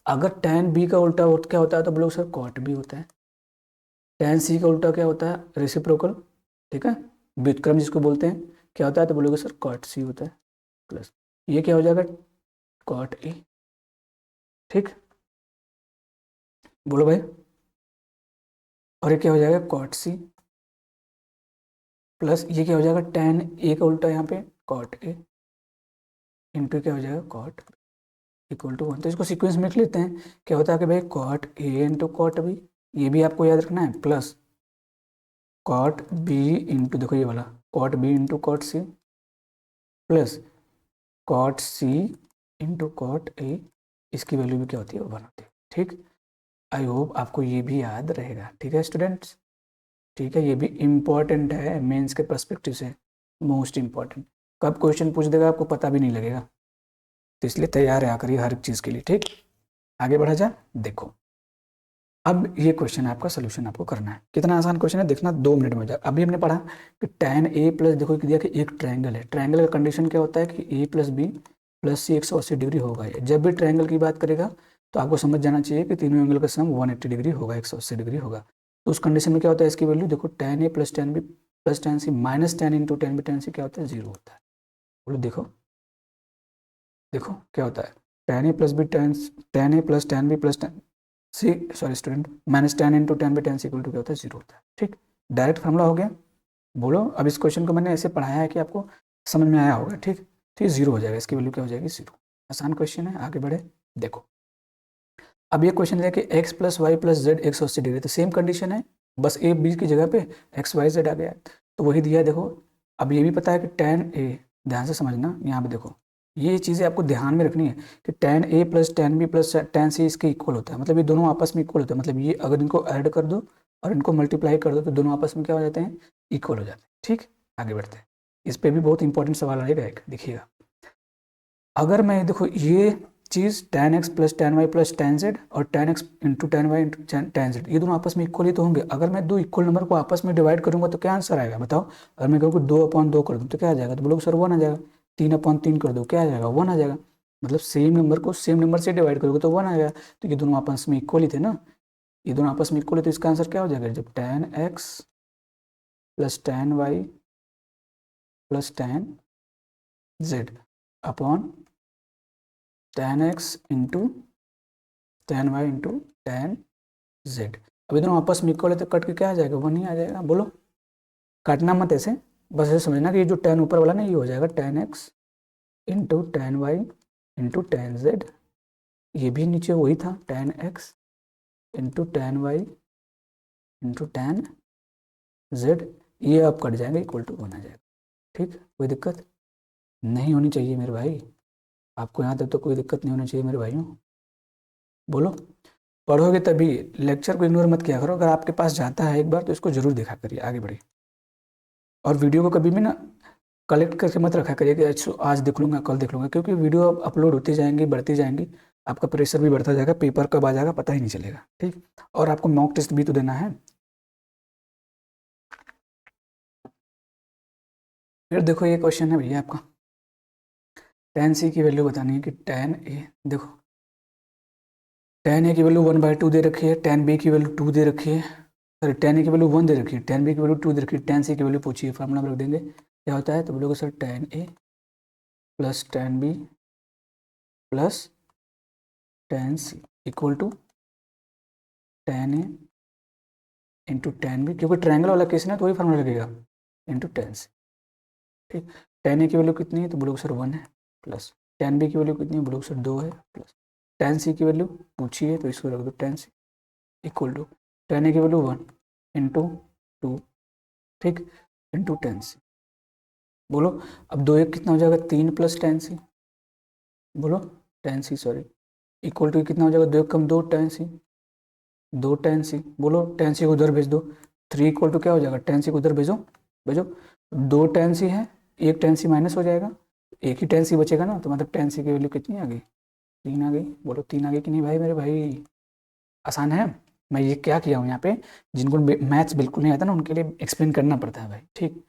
A: अगर टेन बी का उल्टा क्या होता है तो बोलो सर कॉट बी होता है। टेन सी का उल्टा क्या होता है, रेसिप्रोकल, ठीक है, व्युत्क्रम जिसको बोलते हैं, क्या होता है तो बोलोगे सर कॉट सी होता है, प्लस ये क्या हो जाएगा कॉट ए। ठीक, बोलो भाई, और ये क्या हो जाएगा कॉट सी, प्लस ये क्या हो जाएगा टेन ए का उल्टा यहाँ पे कॉट ए, इंटू क्या हो जाएगा कॉट इक्वल टू वन। तो इसको सीक्वेंस में लिख लेते हैं, क्या होता है कि भाई cot A into cot B, ये भी आपको याद रखना है, प्लस कॉट बी इंटू, देखो ये वाला cot B into cot C, plus cot C into cot A, इसकी वैल्यू भी क्या होती है, वन होती है। ठीक, आई होप आपको ये भी याद रहेगा। ठीक है स्टूडेंट्स, ठीक है, ये भी इम्पॉर्टेंट है मेंस के पर्सपेक्टिव से, मोस्ट इम्पॉर्टेंट। कब क्वेश्चन पूछ देगा आपको पता भी नहीं लगेगा, तो इसलिए तैयार है करिए हर एक चीज़ के लिए। ठीक, आगे बढ़ा जाए। देखो अब ये क्वेश्चन आपका सोल्यूशन आपको करना है, कितना आसान क्वेश्चन है देखना, 2 मिनट में हो जाए। अभी हमने पढ़ा कि tan a प्लस, देखो दिया कि एक ट्रायंगल है, ट्रायंगल का कंडीशन क्या होता है कि a plus B plus C 180 degree होगा। जब भी ट्रायंगल की बात करेगा तो आपको समझ जाना चाहिए कि तीनों एंगल का सम 180 डिग्री होगा, 180 डिग्री होगा। तो उस कंडीशन में क्या होता है, इसकी वैल्यू देखो tan a plus tan b plus tan c minus tan into tan b tan c क्या होता है, जीरो होता है। बोलो देखो, देखो क्या होता है tan a plus B tan a plus tan b plus tan C, sorry student, minus ten into ten by ten equal to क्या होता है, जीरो होता है। ठीक, डायरेक्ट फार्मूला हो गया। बोलो अब इस क्वेश्चन को मैंने ऐसे पढ़ाया है कि आपको समझ में आया होगा। ठीक, ठीक, जीरो हो जाएगा, इसकी वैल्यू क्या हो जाएगी, जीरो। आसान क्वेश्चन है, आगे बढ़े। देखो अब ये क्वेश्चन है कि X plus Y plus Z 180 degree, तो सेम कंडीशन है, बस ए बी की जगह पे एक्स वाई जेड आ गया, तो वही दिया है। देखो अब ये भी पता है कि टेन ए, ध्यान से समझना यहाँ पे देखो, ये चीज़ें आपको ध्यान में रखनी है कि tan a plus tan b plus tan c इसके इक्वल होता है, मतलब ये दोनों आपस में इक्वल होता है। मतलब ये अगर इनको ऐड कर दो और इनको मल्टीप्लाई कर दो तो दोनों आपस में क्या हो जाते हैं, इक्वल हो जाते हैं। ठीक, आगे बढ़ते हैं, इस पर भी बहुत इंपॉर्टेंट सवाल आएगा एक, देखिएगा। अगर मैं देखो ये चीज़ tan x plus tan y plus tan z और tan x into tan y into tan z, ये दोनों आपस में इक्वल ही तो होंगे। अगर मैं दो इक्वल नंबर को आपस में डिवाइड करूंगा तो क्या आंसर आएगा बताओ। अगर मैं कहूँ 2/2 कर दूँ तो क्या आ जाएगा, तो बोलोगे सर 1 आ जाएगा। 3/3 कर दो क्या आ जाएगा, 1 आ जाएगा। मतलब सेम नंबर को सेम नंबर से डिवाइड करोगे तो 1 आ जाएगा। तो ये दोनों आपस में इक्वल ही थे ना, ये दोनों आपस में इक्वल है, तो इसका आंसर क्या हो जाएगा, जब tan x plus tan y plus tan z upon tan x into tan y into tan z। अब ये दोनों आपस में इक्वल है तो कट के क्या आ जाएगा, 1 ही आ जाएगा। बोलो काटना मत ऐसे, बस ऐसे समझना कि ये जो tan ऊपर वाला ना ये हो जाएगा tan x into tan y into tan z, ये भी नीचे वही था tan x into tan y into tan z, ये अब कट जाएंगे इक्वल टू 1 आ जाएगा। ठीक, कोई दिक्कत नहीं होनी चाहिए मेरे भाई, आपको यहाँ तक तो कोई दिक्कत नहीं होनी चाहिए मेरे भाइयों। बोलो पढ़ोगे तभी, लेक्चर को इग्नोर मत किया करो, अगर आपके पास जाता है एक बार तो इसको जरूर देखा करिए, आगे बढ़िए। और वीडियो को कभी भी ना कलेक्ट करके मत रखा करिए कि अच्छा आज देख लूँगा कल देख लूँगा, क्योंकि वीडियो अब अपलोड होती जाएंगी बढ़ती जाएंगी, आपका प्रेशर भी बढ़ता जाएगा, पेपर कब आ जाएगा पता ही नहीं चलेगा। ठीक, और आपको मॉक टेस्ट भी तो देना है। फिर देखो ये क्वेश्चन है भैया आपका, tan c की वैल्यू बतानी है कि tan a, देखो tan a की वैल्यू 1/2 दे रखी है, tan b की वैल्यू 2 दे रखी है, सॉरी tan a की वैल्यू 1 दे रखी है, tan b की वैल्यू 2 दे रखी है, tan c की वैल्यू पूछिए, फार्मूला में रख देंगे क्या होता है, तो बोलोगे sir tan a plus tan b plus tan c equal to tan a into tan b, क्योंकि ट्रायंगल वाला केस है ना तो वही फार्मूला लगेगा, इंटू tan c। ठीक, tan a की वैल्यू कितनी है तो बोलोगे सर 1 है, प्लस tan b की वैल्यू कितनी है बोलोगे सर 2 है, प्लस tan c की वैल्यू पूछिए तो इसको रख दो tan c equal to tan a की वैल्यू 1 इंटू 2, ठीक, इंटू tan c। बोलो अब 2 1 कितना हो जाएगा, 3 प्लस tan c, बोलो tan c sorry, equal to कितना हो जाएगा, 2 कम 2 tan c, 2 tan c, बोलो tan c को उधर भेज दो, 3 इक्वल टू क्या हो जाएगा, tan c को उधर भेजो, भेजो 2 tan c है, एक tan c माइनस हो जाएगा, एक ही tan c बचेगा ना, तो मतलब tan c की वैल्यू कितनी आ गई, 3 आ गई, बोलो 3 आ गई कि नहीं भाई मेरे भाई? आसान है। मैं ये क्या किया हूँ यहाँ पे, जिनको मैथ्स बिल्कुल नहीं आता ना उनके लिए एक्सप्लेन करना पड़ता है भाई, ठीक।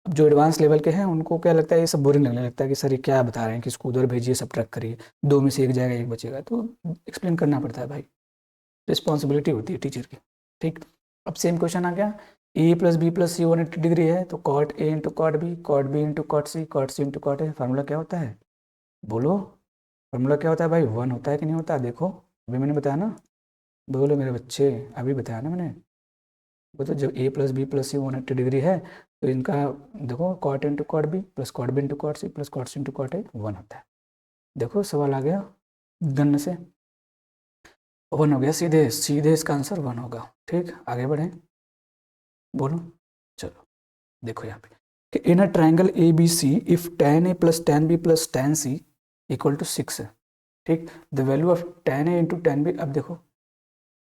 A: अब जो एडवांस लेवल के हैं उनको क्या लगता है, ये सब बोरिंग लगने लगता है कि सर ये क्या बता रहे हैं कि इसको उधर भेजिए सब ट्रैक करिए, 2 में से एक जाएगा एक बचेगा, तो एक्सप्लेन करना पड़ता है भाई, रिस्पॉन्सिबिलिटी होती है टीचर की, ठीक। अब सेम क्वेश्चन आ गया, A plus B plus C 180 degree है, तो cot A into cot B into cot C into cot A, formula क्या होता है बोलो? फार्मूला क्या होता है भाई? 1 होता है कि नहीं होता? देखो अभी मैंने बताया ना, बोलो मेरे बच्चे, अभी बताया ना मैंने। वो तो जब A plus B plus C 180 degree है तो इनका देखो cot into cot B plus cot B into cot C plus cot C into cot A 1 होता है। देखो सवाल आ गया गन से, 1 हो गया, सीधे सीधे इसका आंसर 1 होगा, ठीक। आगे बढ़े, बोलो। चलो देखो यहाँ पे कि in a triangle a B c if tan a plus tan b plus tan c equal to 6 है, ठीक। The value of tan A into tan b, अब देखो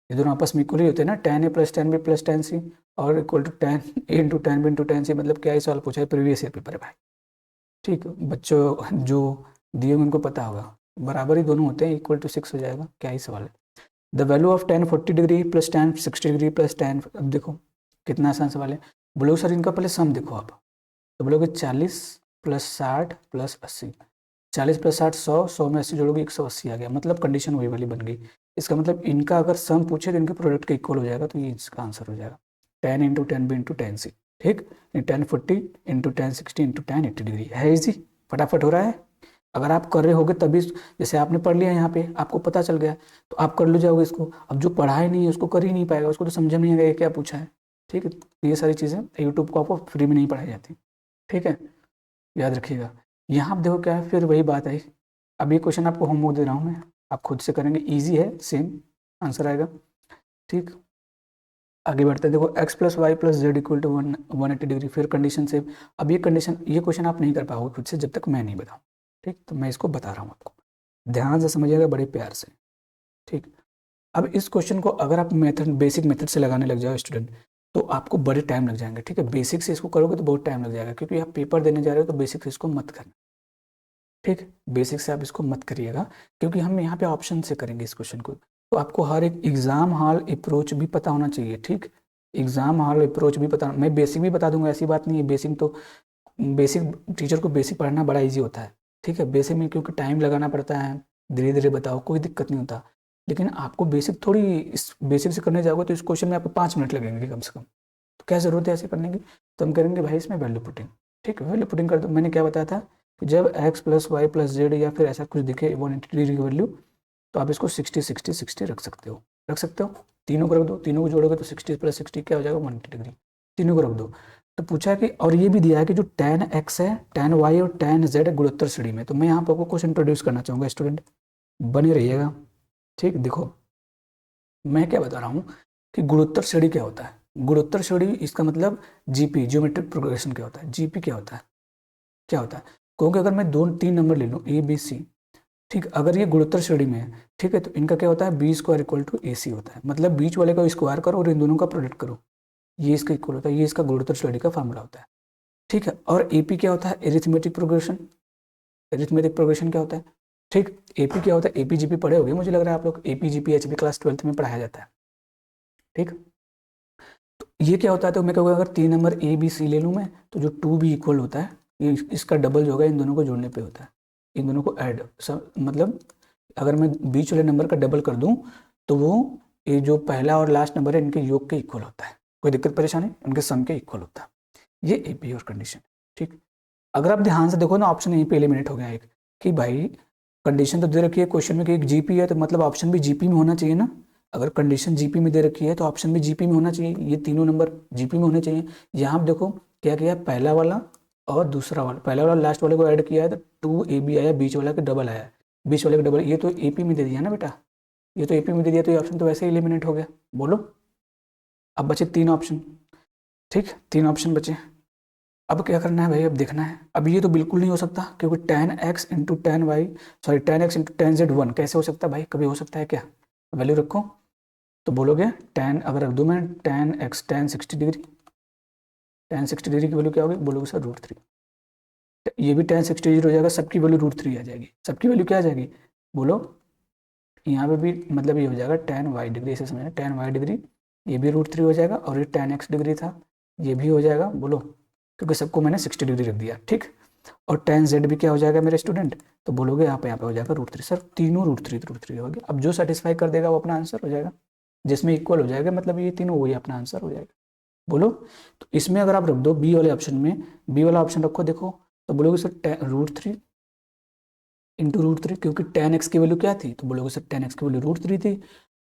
A: ये दोनों आपस में इक्वल ही होते हैं ना, tan a plus tan b plus tan c और equal to tan A into tan B into tan c, मतलब क्या ही सवाल पूछा है, प्रीवियस ईयर पेपर है भाई, ठीक। बच्चों जो दिए होंगे उनको पता होगा, बराबर ही दोनों होते हैं, इक्वल टू 6 हो जाएगा, क्या ही सवाल है। The value of tan 40 degree plus tan 60 degree plus tan, अब देखो कितना आसान सवाल है। बोलो सर इनका पहले सम देखो आप, तो बोलोगे 40 प्लस 60 प्लस 80, 40 प्लस 60 100, 100 में 80 जोड़ोगे 180 आ गया, मतलब कंडीशन वही वाली बन गई। इसका मतलब इनका अगर सम पूछे तो इनके प्रोडक्ट के इक्वल हो जाएगा, तो ये इसका आंसर हो जाएगा tan into tan b into tan c, ठीक। tan 40 into tan 60 into tan 80 degree है इजी, फटाफट हो रहा है। अगर आप कर रहे होगे तभी, जैसे आपने पढ़ लिया यहाँ पे आपको पता चल गया तो आप कर लो जाओगे इसको, अब जो पढ़ा ही नहीं है उसको कर ही नहीं पाएगा, उसको तो समझ में नहीं आएगा क्या पूछा है, ठीक है। तो ये सारी चीज़ें यूट्यूब को आपको फ्री में नहीं पढ़ाई जाती, ठीक है, याद रखिएगा। यहाँ आप देखो क्या है, फिर वही बात आई। अब ये क्वेश्चन आपको होमवर्क दे रहा हूँ मैं, आप खुद से करेंगे, ईजी है, सेम आंसर आएगा, ठीक। आगे बढ़ते हैं, देखो x plus Y plus Z equal to 180 degree, फिर कंडीशन से। अब ये कंडीशन, ये क्वेश्चन आप नहीं कर पाओगे खुद से जब तक मैं नहीं बताऊँ, ठीक। तो मैं इसको बता रहा हूँ आपको, ध्यान से समझिएगा बड़े प्यार से, ठीक। अब इस क्वेश्चन को अगर आप मेथड बेसिक मेथड से लगाने लग जाओ स्टूडेंट, तो आपको बड़े टाइम लग जाएंगे, ठीक है। बेसिक से इसको करोगे तो बहुत टाइम लग जाएगा, क्योंकि आप पेपर देने जा रहे हो तो बेसिक से इसको मत करना, ठीक। बेसिक से आप इसको मत करिएगा, क्योंकि हम यहाँ पे ऑप्शन से करेंगे इस क्वेश्चन को, तो आपको हर एक एग्जाम हॉल अप्रोच भी पता होना चाहिए, ठीक। एग्जाम हॉल अप्रोच भी पता, मैं बेसिक भी बता दूंगा, ऐसी बात नहीं है, बेसिक तो बेसिक टीचर को बेसिक पढ़ना बड़ा ईजी होता है, ठीक है। बेसिक में क्योंकि टाइम लगाना पड़ता है, धीरे धीरे बताओ, कोई दिक्कत नहीं होता, लेकिन आपको बेसिक थोड़ी, इस बेसिक से करने जाओगे तो इस क्वेश्चन में आपको 5 मिनट लगेंगे कम से कम, तो क्या ज़रूरत है ऐसे करने की? तो हम करेंगे भाई इसमें वैल्यू पुटिंग, ठीक है। वैल्यू पुटिंग कर दो, मैंने क्या बताया था कि जब x plus Y plus Z या फिर ऐसा कुछ दिखे 180 डिग्री की वैल्यू, तो आप इसको 60 60 60 रख सकते हो, रख सकते हो, तीनों को रख दो, तीनों को जोड़ोगे तो 60 प्लस 60 क्या हो जाएगा 180 डिग्री, तीनों को रख दो। तो पूछा है कि, और ये भी दिया है कि जो tan x है, tan y और tan z है गुणोत्तर श्रेणी में, तो मैं यहाँ पर आपको कुछ इंट्रोड्यूस करना चाहूँगा स्टूडेंट, बने रहिएगा, ठीक। देखो मैं क्या बता रहा हूँ कि गुणोत्तर श्रेणी क्या होता है, गुणोत्तर श्रेणी इसका मतलब जीपी, ज्योमेट्रिक प्रोग्रेशन क्या होता है, जीपी क्या होता है, क्या होता है, क्योंकि अगर मैं 2 3 नंबर ले लूँ ए बी सी, ठीक, अगर ये गुणोत्तर श्रेणी में है, ठीक है, तो इनका क्या होता है बी स्क्वायर इक्वल टू ए सी होता है, मतलब बीच वाले का स्क्वायर करो और इन दोनों का प्रोडक्ट करो, ये इसका इक्वल होता है, ये इसका गुणोत्तर श्रेणी का फॉर्मूला होता है, ठीक है। और एपी क्या होता है, एरिथमेटिक प्रोग्रेशन, एरिथमेटिक प्रोग्रेशन क्या होता है, ठीक। एपी क्या होता है, एपी जीपी पढ़े होंगे मुझे लग रहा है आप लोग, AP GP HP class 12th में पढ़ाया जाता है, ठीक। तो ये क्या होता है, तो मैं कहूँगा अगर 3 नंबर ए बी सी ले लूँ मैं, तो जो 2 भी इक्वल होता है, ये इसका डबल जो होगा इन दोनों को जोड़ने पे होता है, इन दोनों को ऐड, मतलब अगर मैं बीच वाले नंबर का डबल कर दूँ तो वो ये जो पहला और लास्ट नंबर है इनके योग के इक्वल होता है, कोई दिक्कत परेशानी, इनके सम के इक्वल होता है, ये एपी और कंडीशन, ठीक। अगर आप ध्यान से देखो ना, ऑप्शन यहीं पे एलिमिनेट हो गया एक, कि भाई कंडीशन तो दे रखी है क्वेश्चन में कि एक जीपी है, तो मतलब ऑप्शन भी जीपी में होना चाहिए ना, अगर कंडीशन जीपी में दे रखी है तो ऑप्शन भी जीपी में होना चाहिए, ये तीनों नंबर जीपी में होने चाहिए। यहाँ आप देखो क्या किया, पहला वाला और दूसरा वाला, पहला वाला लास्ट वाले को ऐड किया है तो 2 AB आया, बीच वाला का डबल आया, बीच वाले का डबल, ये तो एपी में दे दिया ना बेटा, ये तो एपी में दे दिया, तो ये ऑप्शन तो वैसे ही एलिमिनेट हो गया, बोलो। अब बचे 3 ऑप्शन, ठीक, 3 ऑप्शन बचे। अब क्या करना है भाई, अब देखना है, अब ये तो बिल्कुल नहीं हो सकता क्योंकि tan x into tan Y, sorry tan x into tan Z 1 कैसे हो सकता है भाई, कभी हो सकता है क्या? वैल्यू रखो तो बोलोगे tan, अगर रख दूँ मैं tan x tan 60 degree, tan 60 degree की वैल्यू क्या होगी, बोलोगे सर √3, ये भी tan 60 डिग्री हो जाएगा, सबकी वैल्यू √3 आ जाएगी, सबकी वैल्यू क्या आ जाएगी बोलो, यहाँ पे भी मतलब ये हो जाएगा tan y डिग्री, ऐसे समझना, tan y डिग्री, ये भी √3 हो जाएगा, और ये tan x डिग्री था, ये भी हो जाएगा, बोलो, क्योंकि सबको मैंने 60 डिग्री रख दिया, ठीक। और tan z भी क्या हो जाएगा मेरे स्टूडेंट, तो बोलोगे यहाँ पे हो जाएगा √3, सर तीनों √3 हो गया। अब जो सेटिस्फाई कर देगा वो अपना आंसर हो जाएगा, जिसमें इक्वल हो जाएगा, मतलब ये तीनों वही अपना आंसर हो जाएगा, बोलो। तो इसमें अगर आप रख दो बी वाले ऑप्शन में, बी वाला ऑप्शन रखो, देखो तो बोलोगे सर √3 इंटू √3, क्योंकि tan x की वैल्यू क्या थी, तो बोलोगे सर tan x की वैल्यू √3 थी।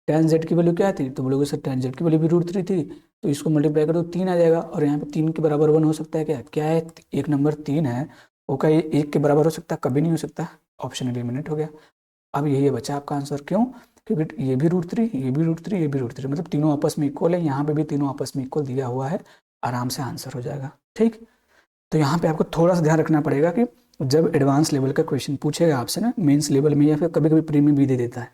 A: tan z की वैल्यू क्या थी, तो बोलोगे सर tan z की वैल्यू भी √3 थी, तो इसको मल्टीप्लाई करो 3 आ जाएगा, और यहाँ पे 3 के बराबर 1 हो सकता है क्या, क्या है, एक नंबर 3 है, वो क्या ये 1 के बराबर हो सकता है, कभी नहीं हो सकता, ऑप्शन एलिमिनेट हो गया। अब यही है बच्चा आपका आंसर, क्यों, क्योंकि ये भी √3, ये भी √3, ये भी √3, मतलब तीनों आपस में इक्वल है, यहाँ पे भी तीनों आपस में इक्वल दिया हुआ है, आराम से आंसर हो जाएगा, ठीक। तो यहाँ पे आपको थोड़ा सा ध्यान रखना पड़ेगा कि जब एडवांस लेवल का क्वेश्चन पूछेगा आपसे ना, मेंस लेवल में, या फिर कभी कभी प्री में भी दे देता है,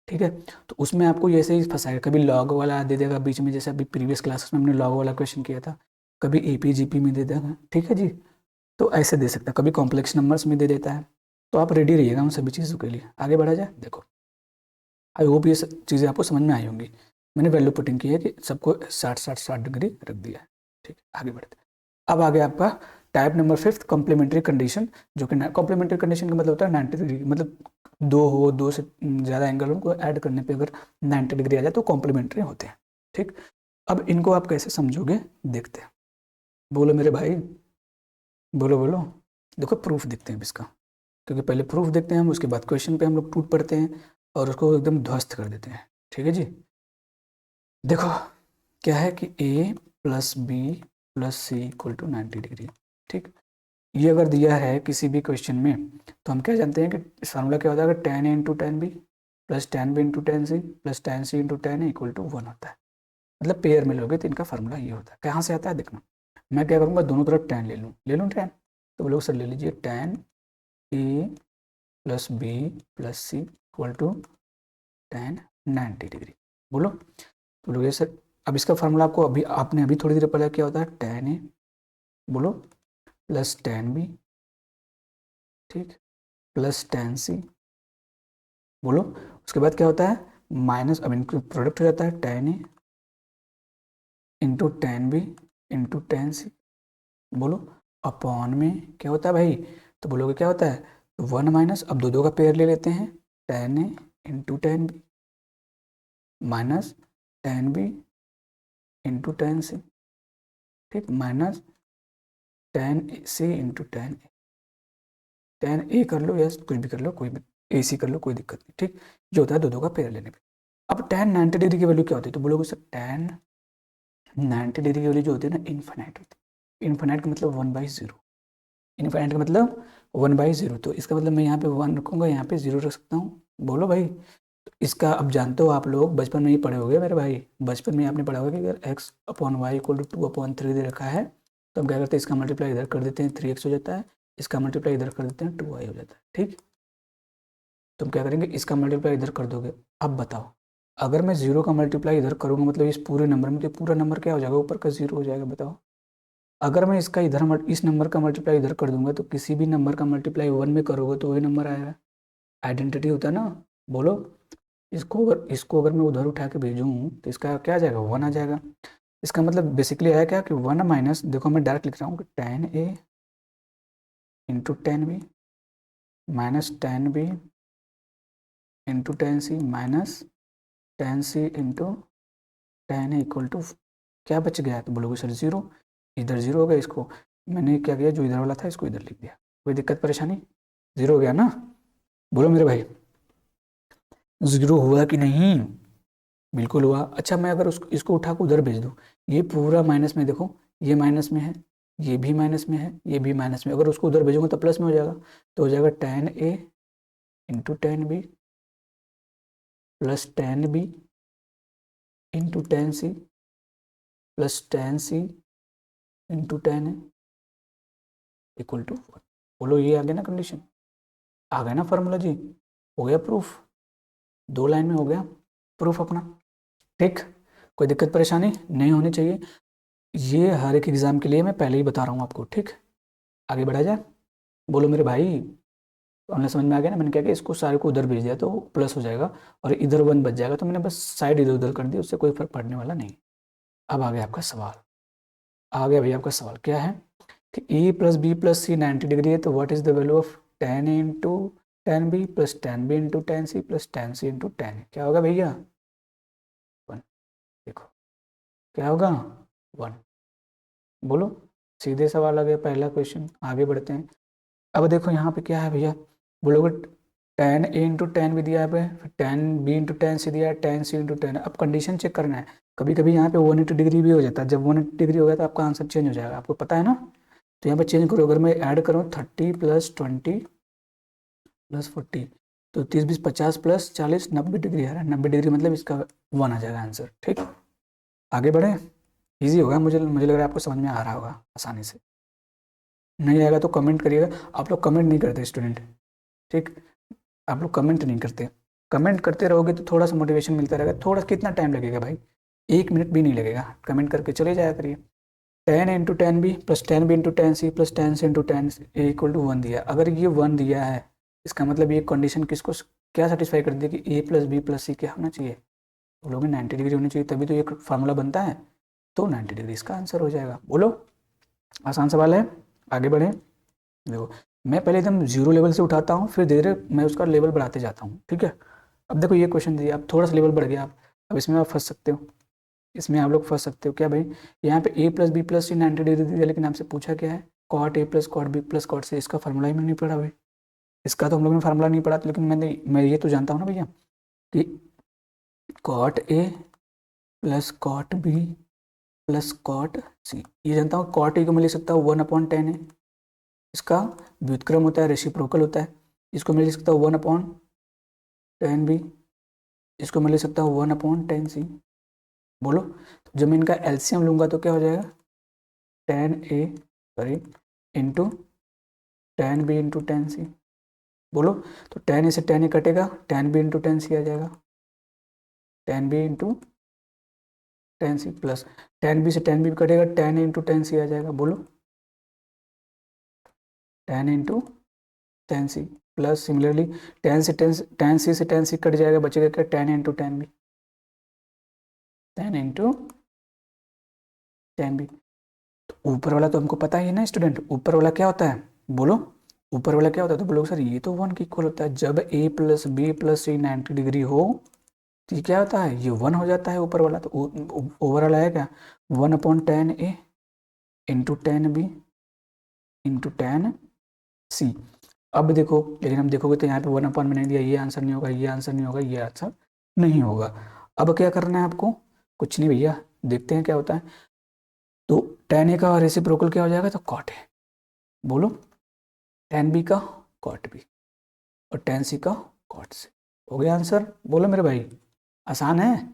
A: ठीक है, तो उसमें आपको ऐसे ही फंसाएगा, कभी लॉग वाला दे देगा बीच में, जैसे अभी प्रीवियस क्लासेस में हमने लॉग वाला क्वेश्चन किया था, कभी एपी जीपी में दे देगा, ठीक है जी, तो ऐसे दे सकता है, कभी कॉम्प्लेक्स नंबर्स में दे देता है, तो आप रेडी रहिएगा उन सभी चीज़ों के लिए। आगे बढ़ा जाए, देखो आई होप ये चीज़ें आपको समझ में आई होंगी, मैंने वैल्यू पुटिंग की है कि सबको 60 डिग्री रख दिया है, ठीक है, आगे बढ़ते हैं। अब आगे आपका टाइप नंबर 5 कॉम्प्लीमेंट्री कंडीशन, जो कि कॉम्प्लीमेंट्री कंडीशन का मतलब होता है 90 डिग्री, मतलब दो से ज़्यादा एंगल उनको ऐड करने पे अगर 90 डिग्री आ जाए तो कॉम्प्लीमेंट्री होते हैं, ठीक। अब इनको आप कैसे समझोगे, देखते हैं, बोलो मेरे भाई, बोलो बोलो। देखो प्रूफ देखते हैं इसका, क्योंकि पहले प्रूफ देखते हैं हम, उसके बाद क्वेश्चन पे हम लोग टूट पड़ते हैं और उसको एकदम ध्वस्त कर देते हैं, ठीक है जी। देखो क्या है कि a + b + c = 90 डिग्री, ठीक। ये अगर दिया है किसी भी क्वेश्चन में, तो हम क्या जानते हैं कि फार्मूला क्या होता है, tan a × tan b + tan b × tan c + tan c × tan a = 1 होता है, मतलब पेयर में लोगे तो इनका फार्मूला ये होता है। कहाँ से आता है देखना, मैं क्या करूँगा, दोनों तरफ tan ले लूँ tan, तो लोग सर ले लीजिए tan a + b + c = tan 90 degree, बोलो, तो बोलोगे सर अब इसका फार्मूला आपको अभी थोड़ी देर पहले क्या होता है, tan a, बोलो, + tan b, ठीक, + tan c, बोलो, उसके बाद क्या होता है, माइनस, अब इनका प्रोडक्ट हो जाता है tan a × tan b × tan c, बोलो, अपॉन में क्या होता है भाई, तो बोलोगे क्या होता है, 1 माइनस, अब दो का पेयर ले लेते हैं, tan a × tan b minus tan b × tan c, ठीक, minus tan c × tan a, tan a कर लो या कुछ भी कर लो, कोई भी ac कर लो, कोई दिक्कत नहीं, ठीक, जो होता है दो का पेयर लेने पे। अब tan 90 डिग्री की वैल्यू क्या होती है, तो बोलोगे सर tan 90 डिग्री की वैल्यू जो होती है ना, इन्फिनाइट होती है। इन्फिनाइट का मतलब 1/0, इन्फिनाइट का मतलब 1/0, तो इसका मतलब मैं यहाँ पे 1 रखूँगा, यहाँ पे 0 रख सकता हूँ, बोलो भाई। तो इसका अब जानते हो आप लोग, बचपन में ही पढ़े होगे मेरे भाई, बचपन में आपने पढ़ा होगा कि अगर x/y = 2/3 दे रखा है, तो हम क्या करते हैं, इसका मल्टीप्लाई इधर कर देते हैं, 3x हो जाता है, इसका मल्टीप्लाई इधर कर देते हैं, 2y हो जाता है, ठीक। तो हम क्या करेंगे, इसका मल्टीप्लाई इधर कर दोगे। अब बताओ, अगर मैं 0 का मल्टीप्लाई इधर करूँगा, मतलब इस पूरे नंबर में, तो पूरा नंबर क्या हो जाएगा, ऊपर का 0 हो जाएगा, बताओ। अगर मैं इसका इस नंबर का मल्टीप्लाई इधर कर दूंगा, तो किसी भी नंबर का मल्टीप्लाई 1 में करोगे तो वही नंबर आएगा, आइडेंटिटी होता है ना, बोलो। इसको अगर मैं उधर उठा के भेजूँ तो इसका क्या आ जाएगा, 1 आ जाएगा। इसका मतलब बेसिकली आया क्या कि 1 माइनस, देखो मैं डायरेक्ट लिख रहा हूँ कि tan a × tan b minus tan b × tan c minus tan c × tan a = क्या बच गया, तो बोलोगे सर 0, इधर 0 हो गया, इसको मैंने क्या किया, जो इधर वाला था इसको इधर लिख दिया, कोई दिक्कत परेशानी, 0 हो गया ना, बोलो मेरे भाई, 0 हुआ कि नहीं, बिल्कुल हुआ। अच्छा मैं अगर इसको उठा के उधर भेज दूँ, ये पूरा माइनस में, देखो ये माइनस में है, ये भी माइनस में है, ये भी माइनस में, अगर उसको उधर भेजूंगा तो प्लस में हो जाएगा, तो हो जाएगा tan a × tan b + tan b × tan c + tan c × tan a = 1, बोलो ये आ गया ना कंडीशन, आ गया ना फार्मूला जी, हो गया प्रूफ, 2 लाइन में हो गया प्रूफ अपना, ठीक। कोई दिक्कत परेशानी नहीं होनी चाहिए, ये हर एक एग्जाम के लिए मैं पहले ही बता रहा हूँ आपको, ठीक। आगे बढ़ा जाए, बोलो मेरे भाई, फॉर्मूला समझ में आ गया ना। मैंने क्या किया, इसको सारे को उधर भेज दिया तो प्लस हो जाएगा और इधर 1 बच जाएगा, तो मैंने बस साइड इधर उधर कर दी, उससे कोई फर्क पड़ने वाला नहीं। अब आ गया आपका सवाल, आ गया भैया आपका सवाल क्या है कि A plus B plus C 90 degree है, तो what is the value of tan A into tan B plus tan B into tan C plus tan C into tan, क्या होगा भैया? 1। देखो क्या होगा, 1। बोलो, सीधे सवाल आ गया पहला क्वेश्चन। आगे बढ़ते हैं। अब देखो यहाँ पे क्या है भैया, बोलोगे tan ए इंटू टेन भी दिया है, फिर tan बी इंटू टेन सी दिया है, tan सी इंटू टेन। अब कंडीशन चेक करना है, कभी कभी यहाँ पे 180 डिग्री भी हो जाता है। जब 180 डिग्री हो गया तो आपका आंसर चेंज हो जाएगा, आपको पता है ना। तो यहाँ पे चेंज करो, अगर मैं ऐड करूँ 30 प्लस 20 प्लस 40, तो 30 20 50 प्लस 40 90 डिग्री आ रहा है। 90 डिग्री मतलब इसका 1 आ जाएगा आंसर। ठीक, आगे बढ़े। ईजी होगा, मुझे लग रहा है आपको समझ में आ रहा होगा आसानी से। नहीं आएगा तो कमेंट करिएगा। आप लोग कमेंट नहीं करते स्टूडेंट, ठीक, आप लोग कमेंट नहीं करते। कमेंट करते रहोगे तो थोड़ा सा मोटिवेशन मिलता रहेगा। थोड़ा कितना टाइम लगेगा भाई, 1 मिनट भी नहीं लगेगा, कमेंट करके चले जाया करिए। tan into tan B plus tan B into tan C plus tan C into tan A equal to 1 दिया। अगर ये 1 दिया है, इसका मतलब ये कंडीशन किसको क्या सेटिस्फाई कर दी कि A plus B plus C क्या होना चाहिए, बोलोगे 90 डिग्री होनी चाहिए, तभी तो ये फार्मूला बनता है। तो 90 डिग्री इसका आंसर हो जाएगा। बोलो, आसान सवाल है, आगे बढ़े। देखो मैं पहले एकदम जीरो लेवल से उठाता हूँ, फिर धीरे धीरे मैं उसका लेवल बढ़ाते जाता हूँ, ठीक है। अब देखो ये क्वेश्चन दिया, अब थोड़ा सा लेवल बढ़ गया आप, अब इसमें आप फंस सकते हो, इसमें आप लोग फंस सकते हो। क्या भाई, यहाँ पे A plus B plus C 90 degree दिया, लेकिन आपसे पूछा क्या है, cot A plus cot B plus cot C. इसका फार्मूला ही मैंने नहीं पढ़ा भाई, इसका तो हम लोगों ने फार्मूला नहीं पढ़ा, लेकिन मैं ये तो जानता हूँ ना भैया कि cot A plus cot B plus cot C, ये जानता हूँ। कॉट ए को मैं लिख सकता हूँ 1/10 है, इसका व्युत्क्रम होता है, रेसिप्रोकल होता है। इसको मैं लिख सकता हूँ 1/10 बी, इसको मैं लिख सकता हूँ 1/10 सी। बोलो, तो जब मैं इनका एलसीएम लूंगा तो क्या हो जाएगा, into tan B into tan c. बोलो, तो tan ए से tan ए कटेगा, tan B into tan c आ जाएगा, tan B into tan c plus tan b से tan बी कटेगा, tan ए इंटू tan सी आ जाएगा। बोलो, tan ए into tan c plus similarly tan c से tan सी कट जाएगा, बचेगा क्या, tan ए into tan b, tan into tan B. तो ऊपर वाला तो हमको पता ही है ना स्टूडेंट, ऊपर वाला क्या होता है, बोलो ऊपर वाला क्या होता है। तो बोलो सर ये तो 1 के इक्वल होता है, जब A plus B plus C 90 degree हो तो ये क्या होता है, ये 1 हो जाता है ऊपर वाला। तो ओवरऑल आया क्या, 1/10 a into tan b into tan c. अब देखो, लेकिन हम देखोगे तो यहाँ पे 1 में नहीं दिया, ये आंसर नहीं होगा, ये आंसर नहीं होगा, ये आंसर नहीं होगा। अब क्या करना है आपको, कुछ नहीं भैया, देखते हैं क्या होता है। तो tan ए का रेसिप्रोकल क्या हो जाएगा, तो कॉट ए। बोलो, tan बी का कॉट बी और tan सी का कॉट सी, हो गया आंसर। बोलो मेरे भाई, आसान है।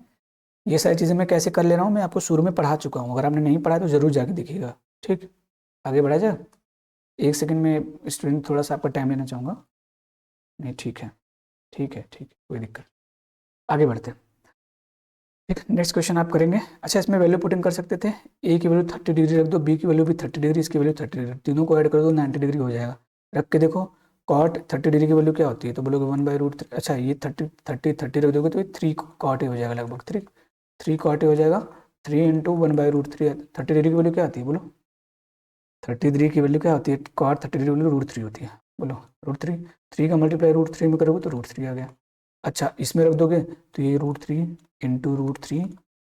A: ये सारी चीज़ें मैं कैसे कर ले रहा हूँ, मैं आपको शुरू में पढ़ा चुका हूँ, अगर आपने नहीं पढ़ा तो ज़रूर जाके देखिएगा। ठीक, आगे बढ़ा जाए। 1 सेकंड में स्टूडेंट थोड़ा सा आपका टाइम लेना चाहूँगा। नहीं, ठीक है, ठीक है, ठीक है, कोई दिक्कत। आगे बढ़ते हैं। ठीक, नेक्स्ट क्वेश्चन आप करेंगे। अच्छा, इसमें वैल्यू पुटिंग कर सकते थे, ए की वैल्यू 30 डिग्री रख दो, बी की वैल्यू भी 30 डिग्री, इसकी वैल्यू 30 डिग्री, तीनों को ऐड कर दो 90 डिग्री हो जाएगा। रख के देखो, कॉट 30 डिग्री की वैल्यू क्या होती है, तो बोलोगे 1/√3। अच्छा, ये 30 रख दोगे तो 3 कॉट ए हो जाएगा, लगभग 3 कॉट ए हो जाएगा। 3 इंटू 1/√3, 30 डिग्री की वैल्यू क्या आती है, बोलो 30 डिग्री की वैल्यू क्या होती है, कॉट 30 डिग्री की वैल्यू √3 होती है। बोलो √3, 3 का मल्टीप्लाई √3 में करोगे तो √3 आ गया। अच्छा, इसमें रख दोगे तो ये √3 इंटू √3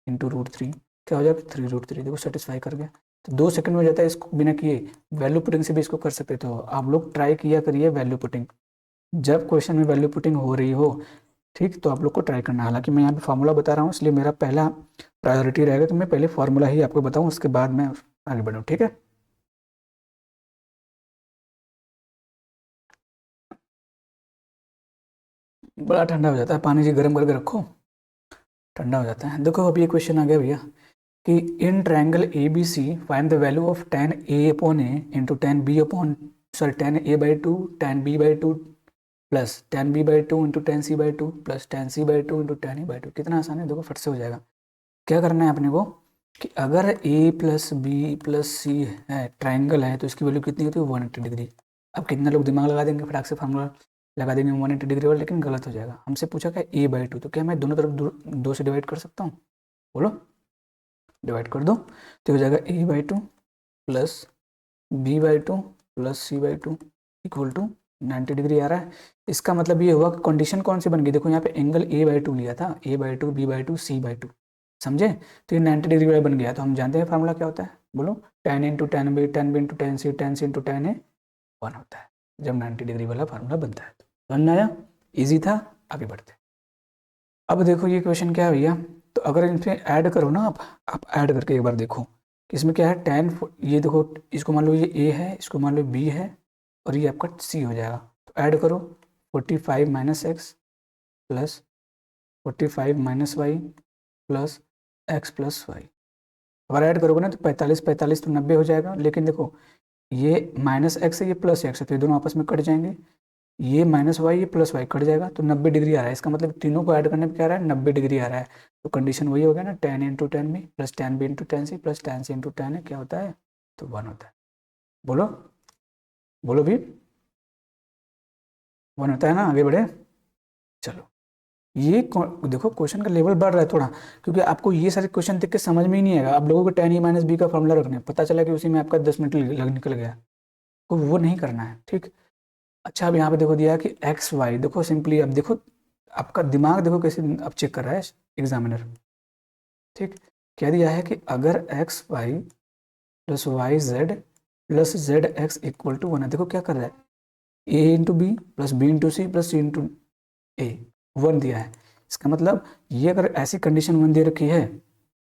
A: इंटू √3 क्या हो जाएगा, 3√3। देखो सेटिस्फाई कर गया। तो 2 सेकंड में हो जाता है, इसको बिना किए वैल्यू पुटिंग से भी इसको कर सकते थे। आप लोग ट्राई किया करिए वैल्यू पुटिंग, जब क्वेश्चन में वैल्यू पुटिंग हो रही हो, ठीक, तो आप लोग को ट्राई करना। हालांकि मैं यहाँ पे फार्मूला बता रहा हूँ, इसलिए मेरा पहला प्रायोरिटी रहेगा, तो मैं पहले फार्मूला ही आपको बताऊँ, उसके बाद मैं आगे बढ़ूँ, ठीक है। बड़ा ठंडा हो जाता है, पानी जी गर्म करके रखो, ठंडा हो जाता है। देखो अब ये क्वेश्चन आ गया भैया कि in triangle A B C find the value of tan A upon A into tan B upon tan a/2 tan b/2 plus tan b/2 into tan c/2 plus tan c/2 into tan a/2। कितना आसान है, देखो फट से हो जाएगा। क्या करना है अपने को कि अगर a प्लस बी प्लस सी है, ट्राइंगल है, तो इसकी वैल्यू कितनी होती है, 180 डिग्री। अब कितने लोग दिमाग लगा देंगे फटाक से फार्मूला, लगा देंगे 180 डिग्री वाला, लेकिन गलत हो जाएगा। हमसे पूछा क्या a/2, तो क्या मैं दोनों तरफ 2 से डिवाइड कर सकता हूँ? बोलो, डिवाइड कर दो तो हो जाएगा a/2 plus b/2 plus c/2 equal to 90 degree आ रहा है। इसका मतलब ये हुआ कि कंडीशन कौन सी बन गई, देखो यहाँ पे एंगल a/2 लिया था, a/2 b/2 c/2, समझे? तो ये 90 डिग्री वाला बन गया। तो हम जानते हैं फार्मूला क्या होता है, बोलो, tan into tan b, tan b into tan c, tan c into tan a 1 होता है जब 90 डिग्री वाला फार्मूला बनता है। तो बनना आया, ईजी था, आगे बढ़ते। अब देखो ये क्वेश्चन क्या है भैया, तो अगर इनमें ऐड करो ना आप ऐड करके एक बार देखो कि इसमें क्या है, tan, ये देखो, इसको मान लो ये a है, इसको मान लो b है, और ये आपका c हो जाएगा। तो ऐड करो 45 minus X plus 45 minus Y plus X plus Y. अगर ऐड करोगे ना तो 45 45 तो 90 हो जाएगा, लेकिन देखो ये माइनस एक्स है, ये प्लस एक्स है, तो ये दोनों आपस में कट जाएंगे, ये माइनस वाई, ये प्लस वाई कट जाएगा, तो 90 डिग्री आ रहा है। इसका मतलब तीनों को ऐड करने पे क्या आ रहा है, 90 डिग्री आ रहा है। तो कंडीशन वही हो गया ना, tan into tan b plus tan b into tan c plus tan c into tan a क्या होता है, तो 1 होता है। बोलो, बोलो भी, 1 होता है ना। आगे बढ़े, चलो। ये देखो क्वेश्चन का लेवल बढ़ रहा है थोड़ा, क्योंकि आपको ये सारे क्वेश्चन देख के समझ में ही नहीं आएगा। आप लोगों को tan e माइनस बी का फॉर्मूला रखना है, पता चला कि उसी में आपका 10 मिनट निकल गया, तो वो नहीं करना है, ठीक। अच्छा, अब यहाँ पे देखो दिया है कि एक्स वाई, देखो सिंपली, अब देखो आपका दिमाग देखो कैसे अब चेक कर रहा है एग्जामिनर, ठीक। क्या दिया है कि अगर x y plus y z plus z x equal to 1 है, देखो क्या कर रहा है, a into b plus B into c plus c into a, 1 दिया है। इसका मतलब ये अगर ऐसी कंडीशन 1 दे रखी है,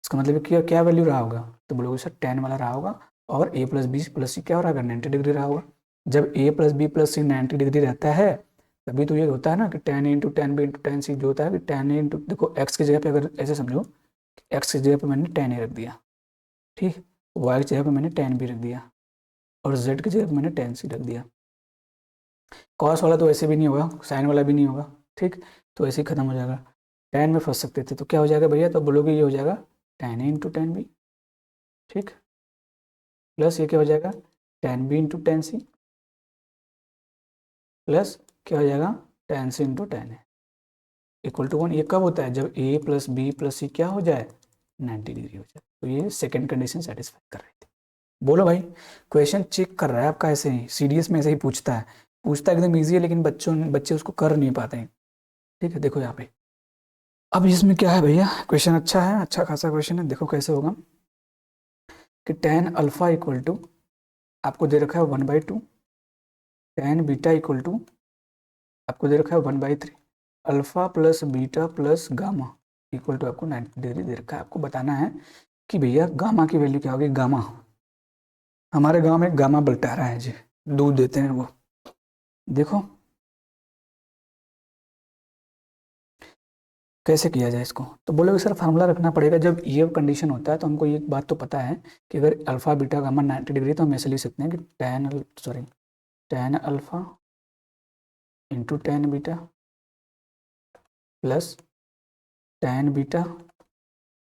A: इसका मतलब क्या क्या वैल्यू रहा होगा, तो बोलोगे सर tan वाला रहा होगा, और a plus B plus C क्या हो रहा होगा, 90 डिग्री रहा होगा। जब a plus B plus C 90 degree रहता है, तभी तो ये होता है ना कि tan a into tan b into tan c जो होता है कि tan a इंटू, देखो x की जगह पे अगर ऐसे समझो, x की जगह पे मैंने tan a रख दिया, ठीक, y की जगह पे मैंने tan b रख दिया, और z की जगह पे मैंने tan c रख दिया। कॉस वाला तो ऐसे भी नहीं होगा, साइन वाला भी नहीं होगा, ठीक, तो ऐसे ही खत्म हो जाएगा। tan में फंस सकते थे, तो क्या हो जाएगा भैया, तो बोलोगे ये हो जाएगा tan a into tan b, ठीक, प्लस ये क्या हो जाएगा tan b into tan c, plus क्या हो जाएगा tan c into tan a equal to 1। ये कब होता है, जब a plus B plus C क्या हो जाए, 90 डिग्री हो जाए। तो ये सेकंड कंडीशन सेटिस्फाई कर रही थी। बोलो भाई, क्वेश्चन चेक कर रहा है आपका, ऐसे ही सीडीएस में ऐसे ही पूछता है एकदम ईजी है, लेकिन बच्चे उसको कर नहीं पाते हैं, ठीक है। देखो यहाँ पे अब इसमें क्या है भैया, क्वेश्चन अच्छा है, अच्छा खासा क्वेश्चन है। देखो कैसे होगा कि tan अल्फा इक्वल टू, आपको दे रखा है 1/2, tan बीटा इक्वल टू आपको दे रखा है 1/3, alpha plus beta plus gamma equal to आपको 90 डिग्री दे रखा है। आपको बताना है कि भैया गामा की वैल्यू क्या होगी। गामा, हमारे गांव में गामा बलटारा है जी, दूध देते हैं वो। देखो कैसे किया जाए इसको, तो बोलोगे सर फार्मूला रखना पड़ेगा। जब ये कंडीशन होता है तो हमको एक बात तो पता है कि अगर अल्फा बीटा गामा 90 डिग्री, तो हम ऐसे लिख सकते हैं कि tan alpha into tan beta plus tan beta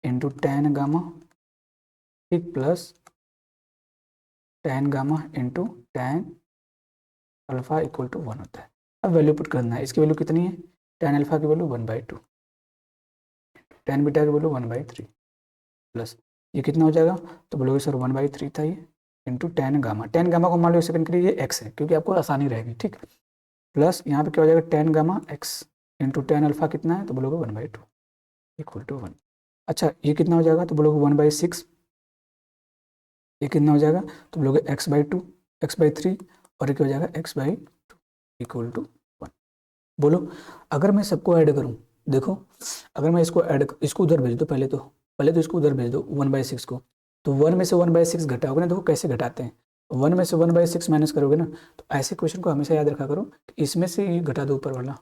A: into tan gamma, ठीक, plus tan gamma into tan alpha equal to 1 होता है। अब वैल्यू पुट करना है, इसकी वैल्यू कितनी है, tan अल्फा की वैल्यू 1/2, tan बीटा की वैल्यू 1/3 प्लस ये कितना हो जाएगा, तो बोलोगे सर 1/3 था ये, इंटू tan गामा को मान लो सेकंड के लिए ये x है, क्योंकि आपको आसानी रहेगी, ठीक। प्लस यहाँ पे क्या हो जाएगा tan gamma x into tan alpha कितना है, तो बोलोगे 1/2 इक्वल टू 1। अच्छा ये कितना हो जाएगा, तो बोलोगे 1/6, ये कितना हो जाएगा, तो बोलोगे x/2 x/3, और ये क्या हो जाएगा x/2 इक्वल टू 1। बोलो, अगर मैं सबको ऐड करूँ, देखो अगर मैं इसको ऐड, इसको उधर भेज दो, पहले तो इसको उधर भेज दो 1/6 को, तो 1 में से 1/6 घटाओगे ना, देखो कैसे घटाते हैं, 1 में से 1/6 माइनस करोगे ना, तो ऐसे क्वेश्चन को हमेशा याद रखा करो कि इसमें से ये घटा दो ऊपर वाला,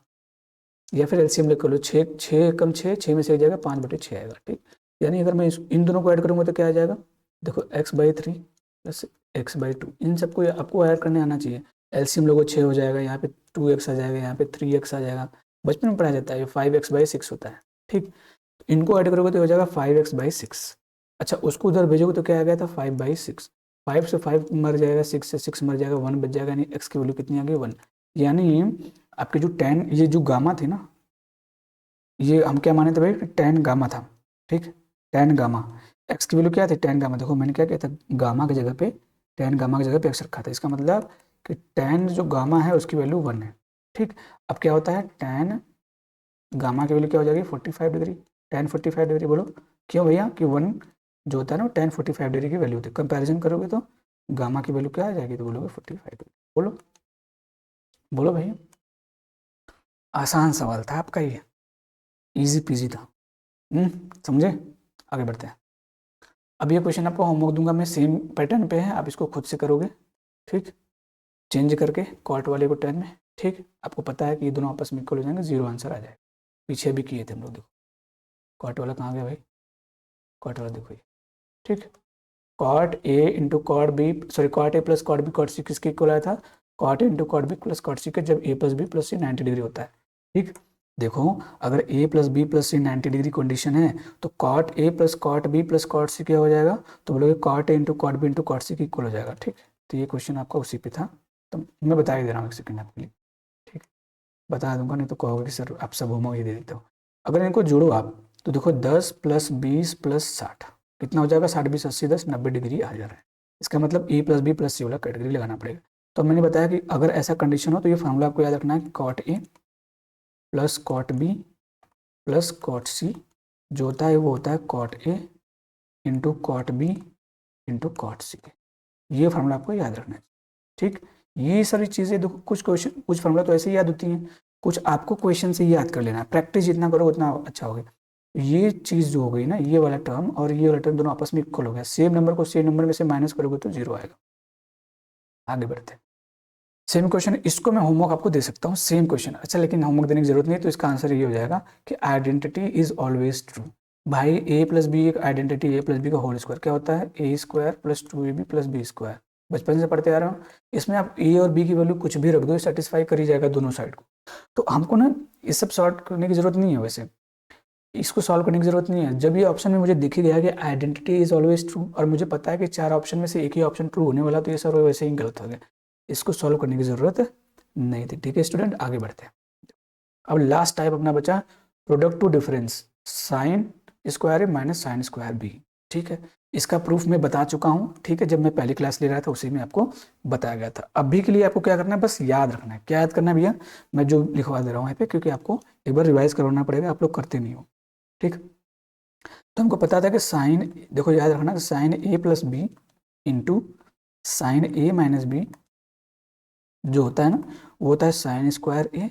A: या फिर एलसीएम लेकर लो, 6 कम 6 में से एक जाएगा 5/6 आएगा, ठीक। यानी अगर मैं इन दोनों को ऐड करूँगा तो क्या आ जाएगा, देखो x/3 प्लस x/2, इन सबको आपको ऐड करने आना चाहिए। एलसीएम लोगों 6 हो जाएगा, यहाँ पे 2x आ जाएगा, यहाँ पे 3x आ जाएगा, बचपन में पढ़ाया जाता है, ये 5x/6 होता है, ठीक। इनको ऐड करोगे तो हो जाएगा 5x/6। अच्छा उसको उधर भेजोगे तो क्या आ गया था 5/6, 5 से 5 मर जाएगा, 6 से 6 मर जाएगा, 1 बच जाएगा, यानी x की वैल्यू कितनी आ गई 1। यानी आपके जो टेन, ये जो गामा थी ना, ये हम क्या माने थे भाई, टेन गामा था, ठीक। टेन गामा, एक्स की वैल्यू क्या थी, टेन गामा। देखो मैंने क्या किया था, गामा की जगह पे, टेन गामा की जगह पे एक्स रखा था। इसका मतलब कि टेन जो गामा है उसकी वैल्यू 1 है, ठीक। अब क्या होता है, टेन गामा की वैल्यू क्या हो जाएगी, 45 डिग्री। टेन 45 डिग्री, बोलो क्यों भैया, कि 1 जो होता है ना, टेन 45 डिग्री की वैल्यू होती है। कंपेरिजन करोगे तो गामा की वैल्यू क्या आ जाएगी, तो बोलोगे 45 डिग्री। बोलो बोलो भैया, आसान सवाल था आपका ये, इजी पीजी था। समझे, आगे बढ़ते हैं। अब ये क्वेश्चन आपको होमवर्क दूंगा मैं, सेम पैटर्न पे है, आप इसको खुद से करोगे, ठीक। चेंज करके कॉट वाले को टेन में, ठीक। आपको पता है कि ये दोनों आपस में इक्वल हो जाएंगे, 0 आंसर आ जाएगा। पीछे भी किए थे हम लोग, देखो कॉट वाला कहाँ गया भाई, कॉट वाला देखो ये, ठीक। Cot A into cot B, sorry cot A plus cot B cot C किसके इक्वल आया था, cot A into cot B plus cot C के, जब A plus B plus C 90 degree होता है, ठीक। देखो अगर A plus B plus C 90 degree condition है, तो cot A plus cot B plus cot C क्या हो जाएगा, तो बोलोगे cot A into cot B into cot सी की इक्वल हो जाएगा, ठीक। तो ये क्वेश्चन आपका उसी पे था, तो मैं बता ही दे रहा हूँ एक सेकंड आपके लिए, ठीक। बता दूंगा, नहीं तो कहोगे कि सर आप सब होमवर्क ही दे देते हो। अगर इनको जोड़ो आप, तो देखो 10 प्लस 20 प्लस 60 कितना हो जाएगा, 60 20 80 10 90 डिग्री आ जा रहा है। इसका मतलब ए प्लस बी प्लस सी वाला कैटेगरी लगाना पड़ेगा। तो मैंने बताया कि अगर ऐसा कंडीशन हो तो ये फार्मूला आपको याद रखना है, cot A plus cot B plus cot C जो होता है वो होता है cot A into cot B into cot C. ये फार्मूला आपको याद रखना है, ठीक। ये सारी चीज़ें देखो, कुछ क्वेश्चन कुछ फार्मूला तो ऐसे ही याद होती हैं, कुछ आपको क्वेश्चन से ही याद कर लेना है। प्रैक्टिस जितना करो उतना अच्छा होगा। ये चीज़ जो हो गई ना, ये वाला टर्म और ये वाला टर्म दोनों आपस में इक्वल हो गया, सेम नंबर को सेम नंबर में से माइनस करोगे तो 0 आएगा। आगे बढ़ते हैं। सेम क्वेश्चन, इसको मैं होमवर्क आपको दे सकता हूँ, सेम क्वेश्चन। अच्छा, लेकिन होमवर्क देने की जरूरत नहीं है, तो इसका आंसर ये हो जाएगा कि आइडेंटिटी इज ऑलवेज ट्रू। भाई ए प्लस बी एक आइडेंटिटी, ए प्लस बी का होल स्क्वायर क्या होता है, ए स्क्वायर प्लस 2ab प्लस बी स्क्वायर। बचपन से पढ़ते आ रहा हूँ। इसमें आप ए और बी की वैल्यू कुछ भी रख दो, सेटिस्फाई कर ही जाएगा दोनों साइड को। तो हमको ना ये सब सॉल्व करने की जरूरत नहीं है, वैसे इसको सॉल्व करने की जरूरत नहीं है। जब ये ऑप्शन में मुझे दिख ही गया कि आइडेंटिटी इज ऑलवेज ट्रू, और मुझे पता है कि 4 ऑप्शन में से एक ही ऑप्शन ट्रू होने वाला, तो ये सब वैसे ही गलत हो गया, इसको सॉल्व करने की जरूरत नहीं थी, ठीक है स्टूडेंट। आगे बढ़ते हैं। अब लास्ट टाइप अपना बचा product to difference, sine square A minus sine square B, ठीक है। इसका प्रूफ मैं बता चुका हूँ, ठीक है, जब मैं पहली क्लास ले रहा था उसी में आपको बताया गया था। अभी के लिए आपको क्या करना है, बस याद रखना है। क्या याद करना है भैया, मैं जो लिखवा दे रहा हूँ यहाँ पे, क्योंकि आपको एक बार रिवाइज करवाना पड़ेगा, आप लोग करते नहीं हो, ठीक। तो हमको पता था कि साइन, देखो याद रखना, sine A plus B into sine A minus B जो होता है ना, वो होता है sine square A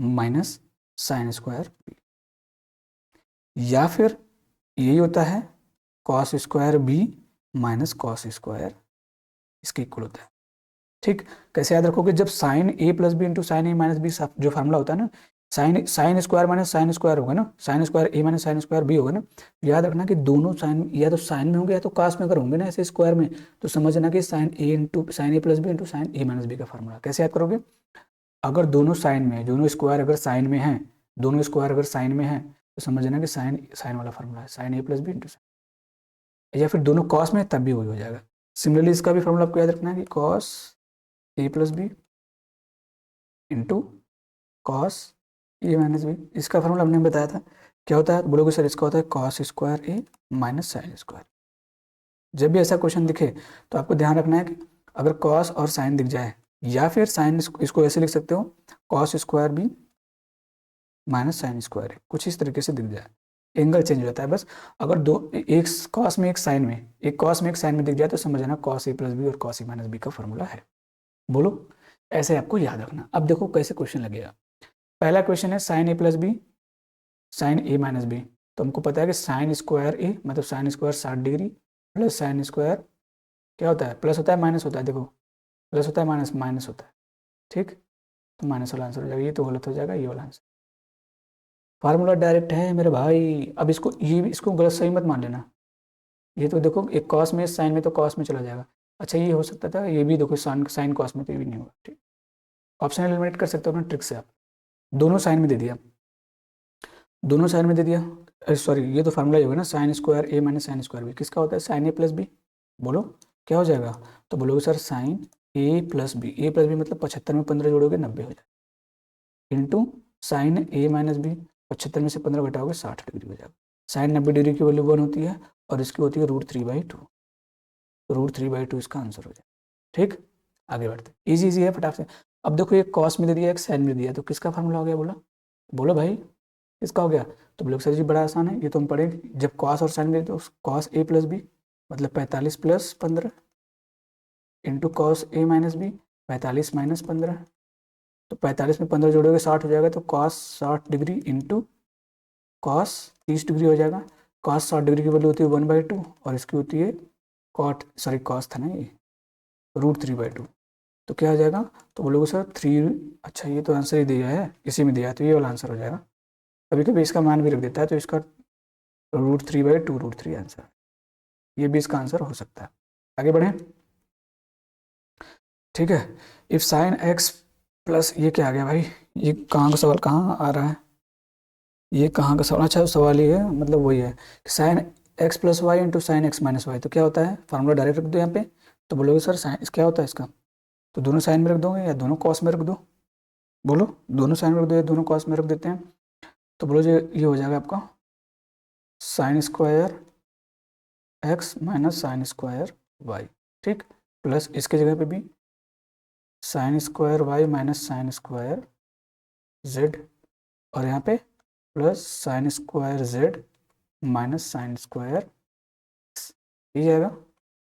A: minus sine square B, या फिर यही होता है cos square B minus cos square, इसके इक्वल होता है, ठीक। कैसे याद रखोगे, जब sine A plus B into sine A minus B जो फार्मूला होता है ना, sine sine square minus sine square होगा ना, sign square A minus sine square B होगा ना। याद रखना कि दोनों साइन या तो साइन में होंगे या तो कास में अगर होंगे ना ऐसे स्क्वायर में, तो समझना कि sign A into sine A plus B into sine A minus B का फार्मूला। कैसे याद करोगे, अगर दोनों साइन में, दोनों स्क्वायर अगर साइन में है, दोनों स्क्वायर अगर साइन में है, तो समझना कि साइन साइन वाला फार्मूला है, sign A plus B into sign, या फिर दोनों कॉस में तब भी वही हो जाएगा। सिमिलरली इसका भी फार्मूला आपको याद रखना है कि cos A plus B into cos A minus B, इसका फार्मूला हमने बताया था क्या होता है, बोलोगे सर इसका होता है cos square A minus sine square. जब भी ऐसा क्वेश्चन दिखे तो आपको ध्यान रखना है कि अगर कॉस और साइन दिख जाए, या फिर साइन, इसको ऐसे लिख सकते हो cos square B minus sine square, कुछ इस तरीके से दिख जाए, एंगल चेंज हो जाता है बस। अगर दो, एक कॉस में एक साइन में, एक कॉस में एक साइन में दिख जाए, तो समझ जाना कॉस ए प्लस बी और कॉस ए माइनस बी का फॉर्मूला है। बोलो, ऐसे आपको याद रखना। अब देखो कैसे क्वेश्चन लगेगा। पहला क्वेश्चन है sign A plus B sign A minus B, तो हमको पता है कि साइन स्क्वायर ए मतलब sine square 60 degree plus sine square क्या होता है, प्लस होता है माइनस होता है, देखो प्लस होता है माइनस माइनस होता है, ठीक। तो माइनस वाला आंसर हो जाएगा, ये तो गलत हो जाएगा, ये वाला आंसर। फार्मूला डायरेक्ट है मेरे भाई। अब इसको ये इसको गलत सही मत मान लेना, ये तो देखो एक कॉस में साइन में तो कॉस में चला जाएगा। अच्छा ये हो सकता था, ये भी देखो साइन साइन कॉस में, तो ये भी नहीं होगा, ठीक। ऑप्शन एलिमिनेट कर सकते हो अपने ट्रिक से आप। दोनों साइन में दे दिया, दोनों साइन में दे दिया, सॉरी ये तो फार्मूला ही होगा ना, sign square A minus sine square B किसका होता है, साइन ए प्लस बी। बोलो क्या हो जाएगा, तो बोलोगे sir sign A plus b, A plus B मतलब 75 में 15 जोड़ोगे 90 हो जाएगा, into sine A minus B, 75 में से 15 घटाओगे 60 डिग्री हो जाएगा। साइन 90 डिग्री की वैल्यू 1 होती है और इसकी होती है √3/2, √3/2 इसका आंसर हो जाएगा। ठीक, आगे बढ़ते, इजी इजी है फटाफट से। अब देखो एक कॉस में दे दिया, एक साइन में दिया, तो किसका फार्मूला हो गया, बोला बोलो भाई किसका हो गया। तो बोलो सर जी बड़ा आसान है, ये तो हम पढ़ेंगे जब कॉस और साइन में, तो कॉस ए प्लस बी मतलब 45 + 15 into cos A minus B 45 - 15, तो 45 में 15 जोड़ोगे 60 हो जाएगा, तो cos 60 degree into cos 30 degree हो जाएगा। कॉस 60 डिग्री की वैल्यू होती है 1/2 और इसकी होती है कॉस था ना ये, √3/2, तो क्या हो जाएगा। तो बोलोगे सर 3, अच्छा ये तो आंसर ही दिया है, इसी में दिया है, तो ये वाला आंसर हो जाएगा। कभी कभी इसका मान भी रख देता है, तो इसका √3/2 √3 आंसर, ये भी इसका आंसर हो सकता है। आगे बढ़ें, ठीक है। इफ साइन x प्लस, ये क्या आ गया भाई, ये कहाँ का सवाल कहाँ आ रहा है, ये कहाँ का सवाल, अच्छा सवाल ये है, मतलब वही है कि sine x + y into sine x - y, तो क्या होता है, फार्मूला डायरेक्ट रख दो यहाँ पे। तो बोलोगे सर साइन क्या होता है इसका, तो दोनों साइन में रख दोगे या दोनों कॉस में रख दो, बोलो दोनों साइन में रख दो या दोनों कॉस में रख देते हैं। तो बोलो जो ये हो जाएगा आपका sin² x - sin² y, ठीक, प्लस इसके जगह पे भी sin² y - sin² z, और यहाँ पे plus sin² z - sin² x, ये जाएगा।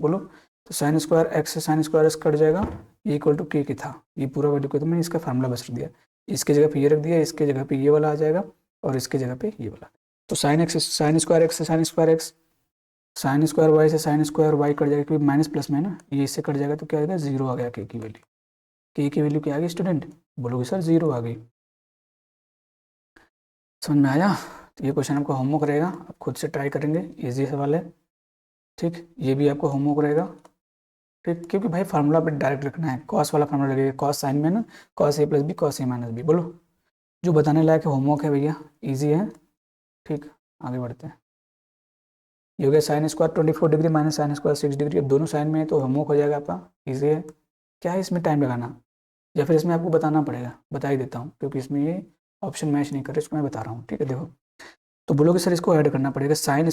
A: बोलो तो sin² x से sin² x कट जाएगा, ये इक्वल टू k की था, ये पूरा वैल्यू को, तो मैंने इसका फार्मूला बस रख दिया, इसके जगह पे ये रख दिया, इसके जगह पे ये वाला आ जाएगा और इसके जगह पे ये वाला। तो sin² x से sin² x, sin² y से sin² y कट जाएगा, क्योंकि माइनस प्लस में है ना, ये इससे कट जाएगा, तो क्या आएगा 0 आ गया k की वैल्यू। k की वैल्यू क्या आ गई स्टूडेंट, बोलोगे सर 0 आ गई। समझ में आया। तो ये क्वेश्चन आपका होमवर्क रहेगा, आप खुद से ट्राई करेंगे, इजी सवाल है, ठीक, ये भी आपको होमवर्क रहेगा, ठीक, क्योंकि भाई फार्मूला पे डायरेक्ट लिखना है, कॉस वाला फार्मूला लगेगा, कॉस साइन में ना cos A plus B cos A minus B. बोलो जो बताने लायक है होमवर्क है भैया, इजी है, ठीक, आगे बढ़ते हैं। ये हो गया sin² 24 डिग्री - sin² 6 डिग्री, अब दोनों साइन में है तो होमवर्क हो जाएगा आपका, इजी है। क्या है इसमें टाइम लगाना, या फिर इसमें आपको बताना पड़ेगा, बता ही देता हूँ क्योंकि इसमें ये ऑप्शन मैच नहीं कर रहे, इसको मैं बता रहा हूँ, ठीक है। देखो तो बोलोगे सर इसको ऐड करना पड़ेगा, sin²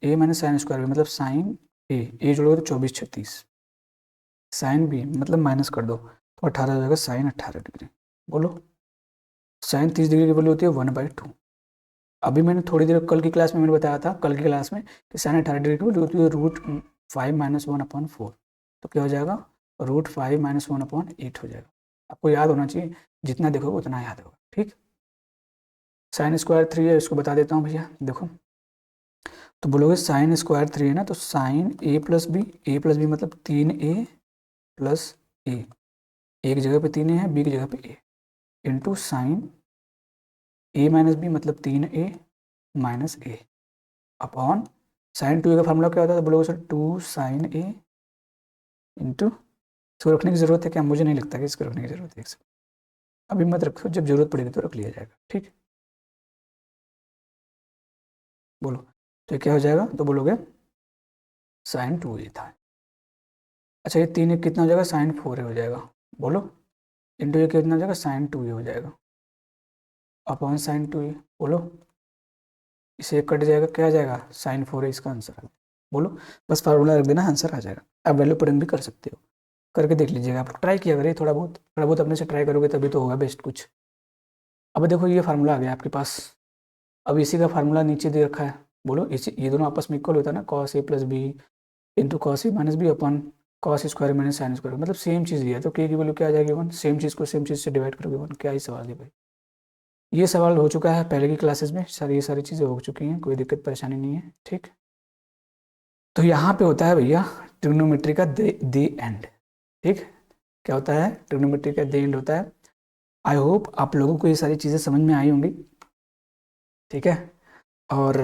A: a - sin² मतलब साइन ए जोड़ोगे तो 24 36, साइन बी मतलब माइनस कर दो तो 18 हो जाएगा sin 18 डिग्री। बोलो sin 30 डिग्री की वैल्यू होती है 1/2। अभी मैंने थोड़ी देर कल की क्लास में मैंने बताया था, कल की क्लास में कि sin 18 डिग्री की वैल्यू होती है √5 - 1/4, तो क्या हो जाएगा √5 - 1/8 हो जाएगा। आपको याद होना चाहिए, जितना देखोगे उतना याद होगा, ठीक। sin² 3 है, इसको बता देता हूँ भैया, देखो तो बोलोगे sin² 3 है ना, तो sin a+b मतलब 3a + a, ए की जगह पे 3a है, बी की जगह पे a, into sine a - b मतलब 3a - a upon sin 2a का फार्मूला क्या होता है, तो बोलोगे सर 2 sin a इंटू, इसको रखने की जरूरत है क्या, मुझे नहीं लगता कि इसको रखने की जरूरत है, अभी मत रखो, जब जरूरत पड़ेगी तो रख लिया जाएगा, ठीक। बोलो तो क्या हो जाएगा, तो बोलोगे sin 2a था, अच्छा ये 3 कितना हो जाएगा sin 4a हो जाएगा, बोलो इंटू ये कितना हो जाएगा sin 2a हो जाएगा अपॉन sin 2a, बोलो इसे कट जाएगा, क्या आ जाएगा sin 4a, इसका आंसर है। बोलो बस फार्मूला रख देना, आंसर आ जाएगा। आप वैल्यू पुटिंग भी कर सकते हो, करके देख लीजिएगा, आप ट्राई किया करिए, थोड़ा बहुत अपने से ट्राई करोगे तभी तो होगा बेस्ट कुछ। अब देखो ये फार्मूला आ गया आपके पास, अब इसी का फार्मूला नीचे दे रखा है, बोलो इसी, ये दोनों आपस में इक्वल होता है ना, cos a + b into cos a - b upon cos² - sin², मतलब सेम चीज़ दिया है, तो k की वैल्यू क्या आ जाएगी 1, सेम चीज़ को सेम चीज़ से डिवाइड करोगे 1, क्या ही सवाल है भाई। ये सवाल हो चुका है पहले की क्लासेस में, सर ये सारी चीज़ें हो चुकी हैं, कोई दिक्कत परेशानी नहीं है, ठीक। तो यहाँ पे होता है भैया ट्रिग्नोमेट्री का द एंड, ठीक, क्या होता है ट्रिग्नोमेट्री का द एंड होता है। आई होप आप लोगों को ये सारी चीज़ें समझ में आई होंगी, ठीक है। और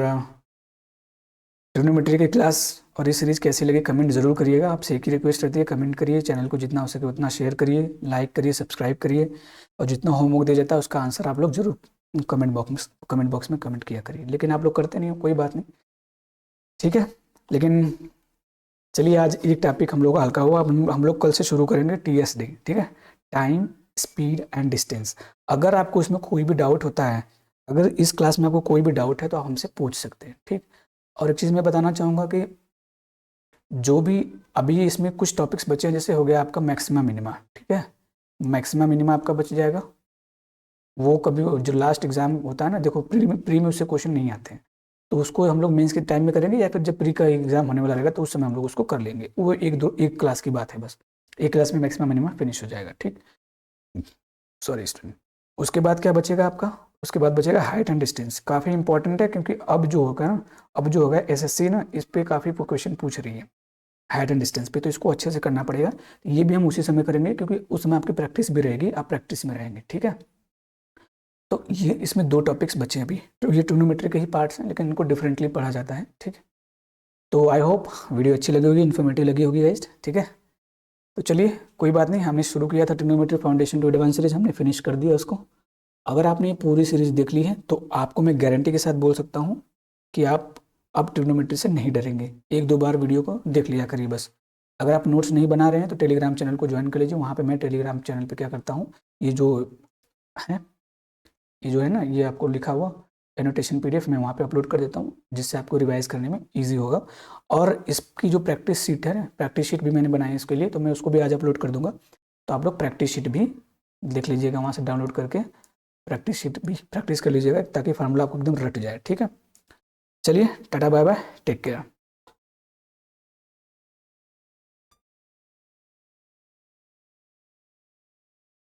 A: ट्रिग्नोमेट्री की क्लास और ये सीरीज़ कैसी लगी कमेंट जरूर करिएगा, आपसे एक ही रिक्वेस्ट रहती है, कमेंट करिए, चैनल को जितना हो सके उतना शेयर करिए, लाइक करिए, सब्सक्राइब करिए, और जितना होमवर्क दिया जाता है उसका आंसर आप लोग जरूर कमेंट बॉक्स में कमेंट किया करिए, लेकिन आप लोग करते नहीं हो, कोई बात नहीं, ठीक है। लेकिन चलिए आज एक टॉपिक हम लोग का हल्का हुआ, अब हम लोग कल से शुरू करेंगे TSD, ठीक है, टाइम स्पीड एंड डिस्टेंस। अगर आपको इसमें कोई भी डाउट होता है, अगर इस क्लास में आपको कोई भी डाउट है तो आप हमसे पूछ सकते हैं, ठीक। और एक चीज़ मैं बताना चाहूँगा कि जो भी अभी इसमें कुछ टॉपिक्स बचे हैं, जैसे हो गया आपका मैक्सिमा मिनिमा, ठीक है, मैक्सिमा मिनिमा आपका बच जाएगा। वो कभी जो लास्ट एग्जाम होता है ना, देखो प्री में उससे क्वेश्चन नहीं आते हैं, तो उसको हम लोग मेंस के टाइम में करेंगे, या फिर जब प्री का एग्जाम होने वाला रहेगा तो उस समय हम लोग उसको कर लेंगे। वो एक क्लास की बात है बस, एक क्लास में मैक्सिमम मिनिमम फिनिश हो जाएगा, ठीक। Sorry student. उसके बाद क्या बचेगा आपका, उसके बाद बचेगा हाइट एंड डिस्टेंस। काफ़ी इंपॉर्टेंट है, क्योंकि अब जो होगा ना, अब जो होगा एसएससी ना इस पे काफ़ी क्वेश्चन पूछ रही है हाइट एंड डिस्टेंस पे, तो इसको अच्छे से करना पड़ेगा। ये भी हम उसी समय करेंगे, क्योंकि उस समय आपकी प्रैक्टिस भी रहेगी, आप प्रैक्टिस में रहेंगे, ठीक है। तो ये इसमें 2 टॉपिक्स बचे हैं अभी, तो ये ट्रिग्नोमेट्री के ही पार्ट्स हैं, लेकिन इनको डिफरेंटली पढ़ा जाता है, ठीक है। तो आई होप वीडियो अच्छी लगी होगी, इन्फॉर्मेटिव लगी होगी गाइस, ठीक है। तो चलिए कोई बात नहीं, हमने शुरू किया था trigonometry foundation to advance series, हमने फिनिश कर दिया उसको। अगर आपने ये पूरी सीरीज देख ली है तो आपको मैं गारंटी के साथ बोल सकता हूँ कि आप अब ट्रिग्नोमेट्री से नहीं डरेंगे। 1-2 बार वीडियो को देख लिया करिए बस। अगर आप नोट्स नहीं बना रहे हैं तो टेलीग्राम चैनल को ज्वाइन कर लीजिए। वहाँ पे मैं टेलीग्राम चैनल पे क्या करता हूँ, ये है जो है ना, ये आपको लिखा हुआ एनोटेशन पीडीएफ मैं वहाँ पे अपलोड कर देता हूँ, जिससे आपको रिवाइज करने में इजी होगा। और इसकी जो प्रैक्टिस शीट है ना, प्रैक्टिस शीट भी मैंने बनाई है इसके लिए, तो मैं उसको भी आज अपलोड कर दूंगा। तो आप लोग प्रैक्टिस शीट भी देख लीजिएगा, वहाँ से डाउनलोड करके प्रैक्टिस शीट भी प्रैक्टिस कर लीजिएगा, ताकि फार्मूला आपको एकदम रट जाए, ठीक है। चलिए tata bye bye, take care.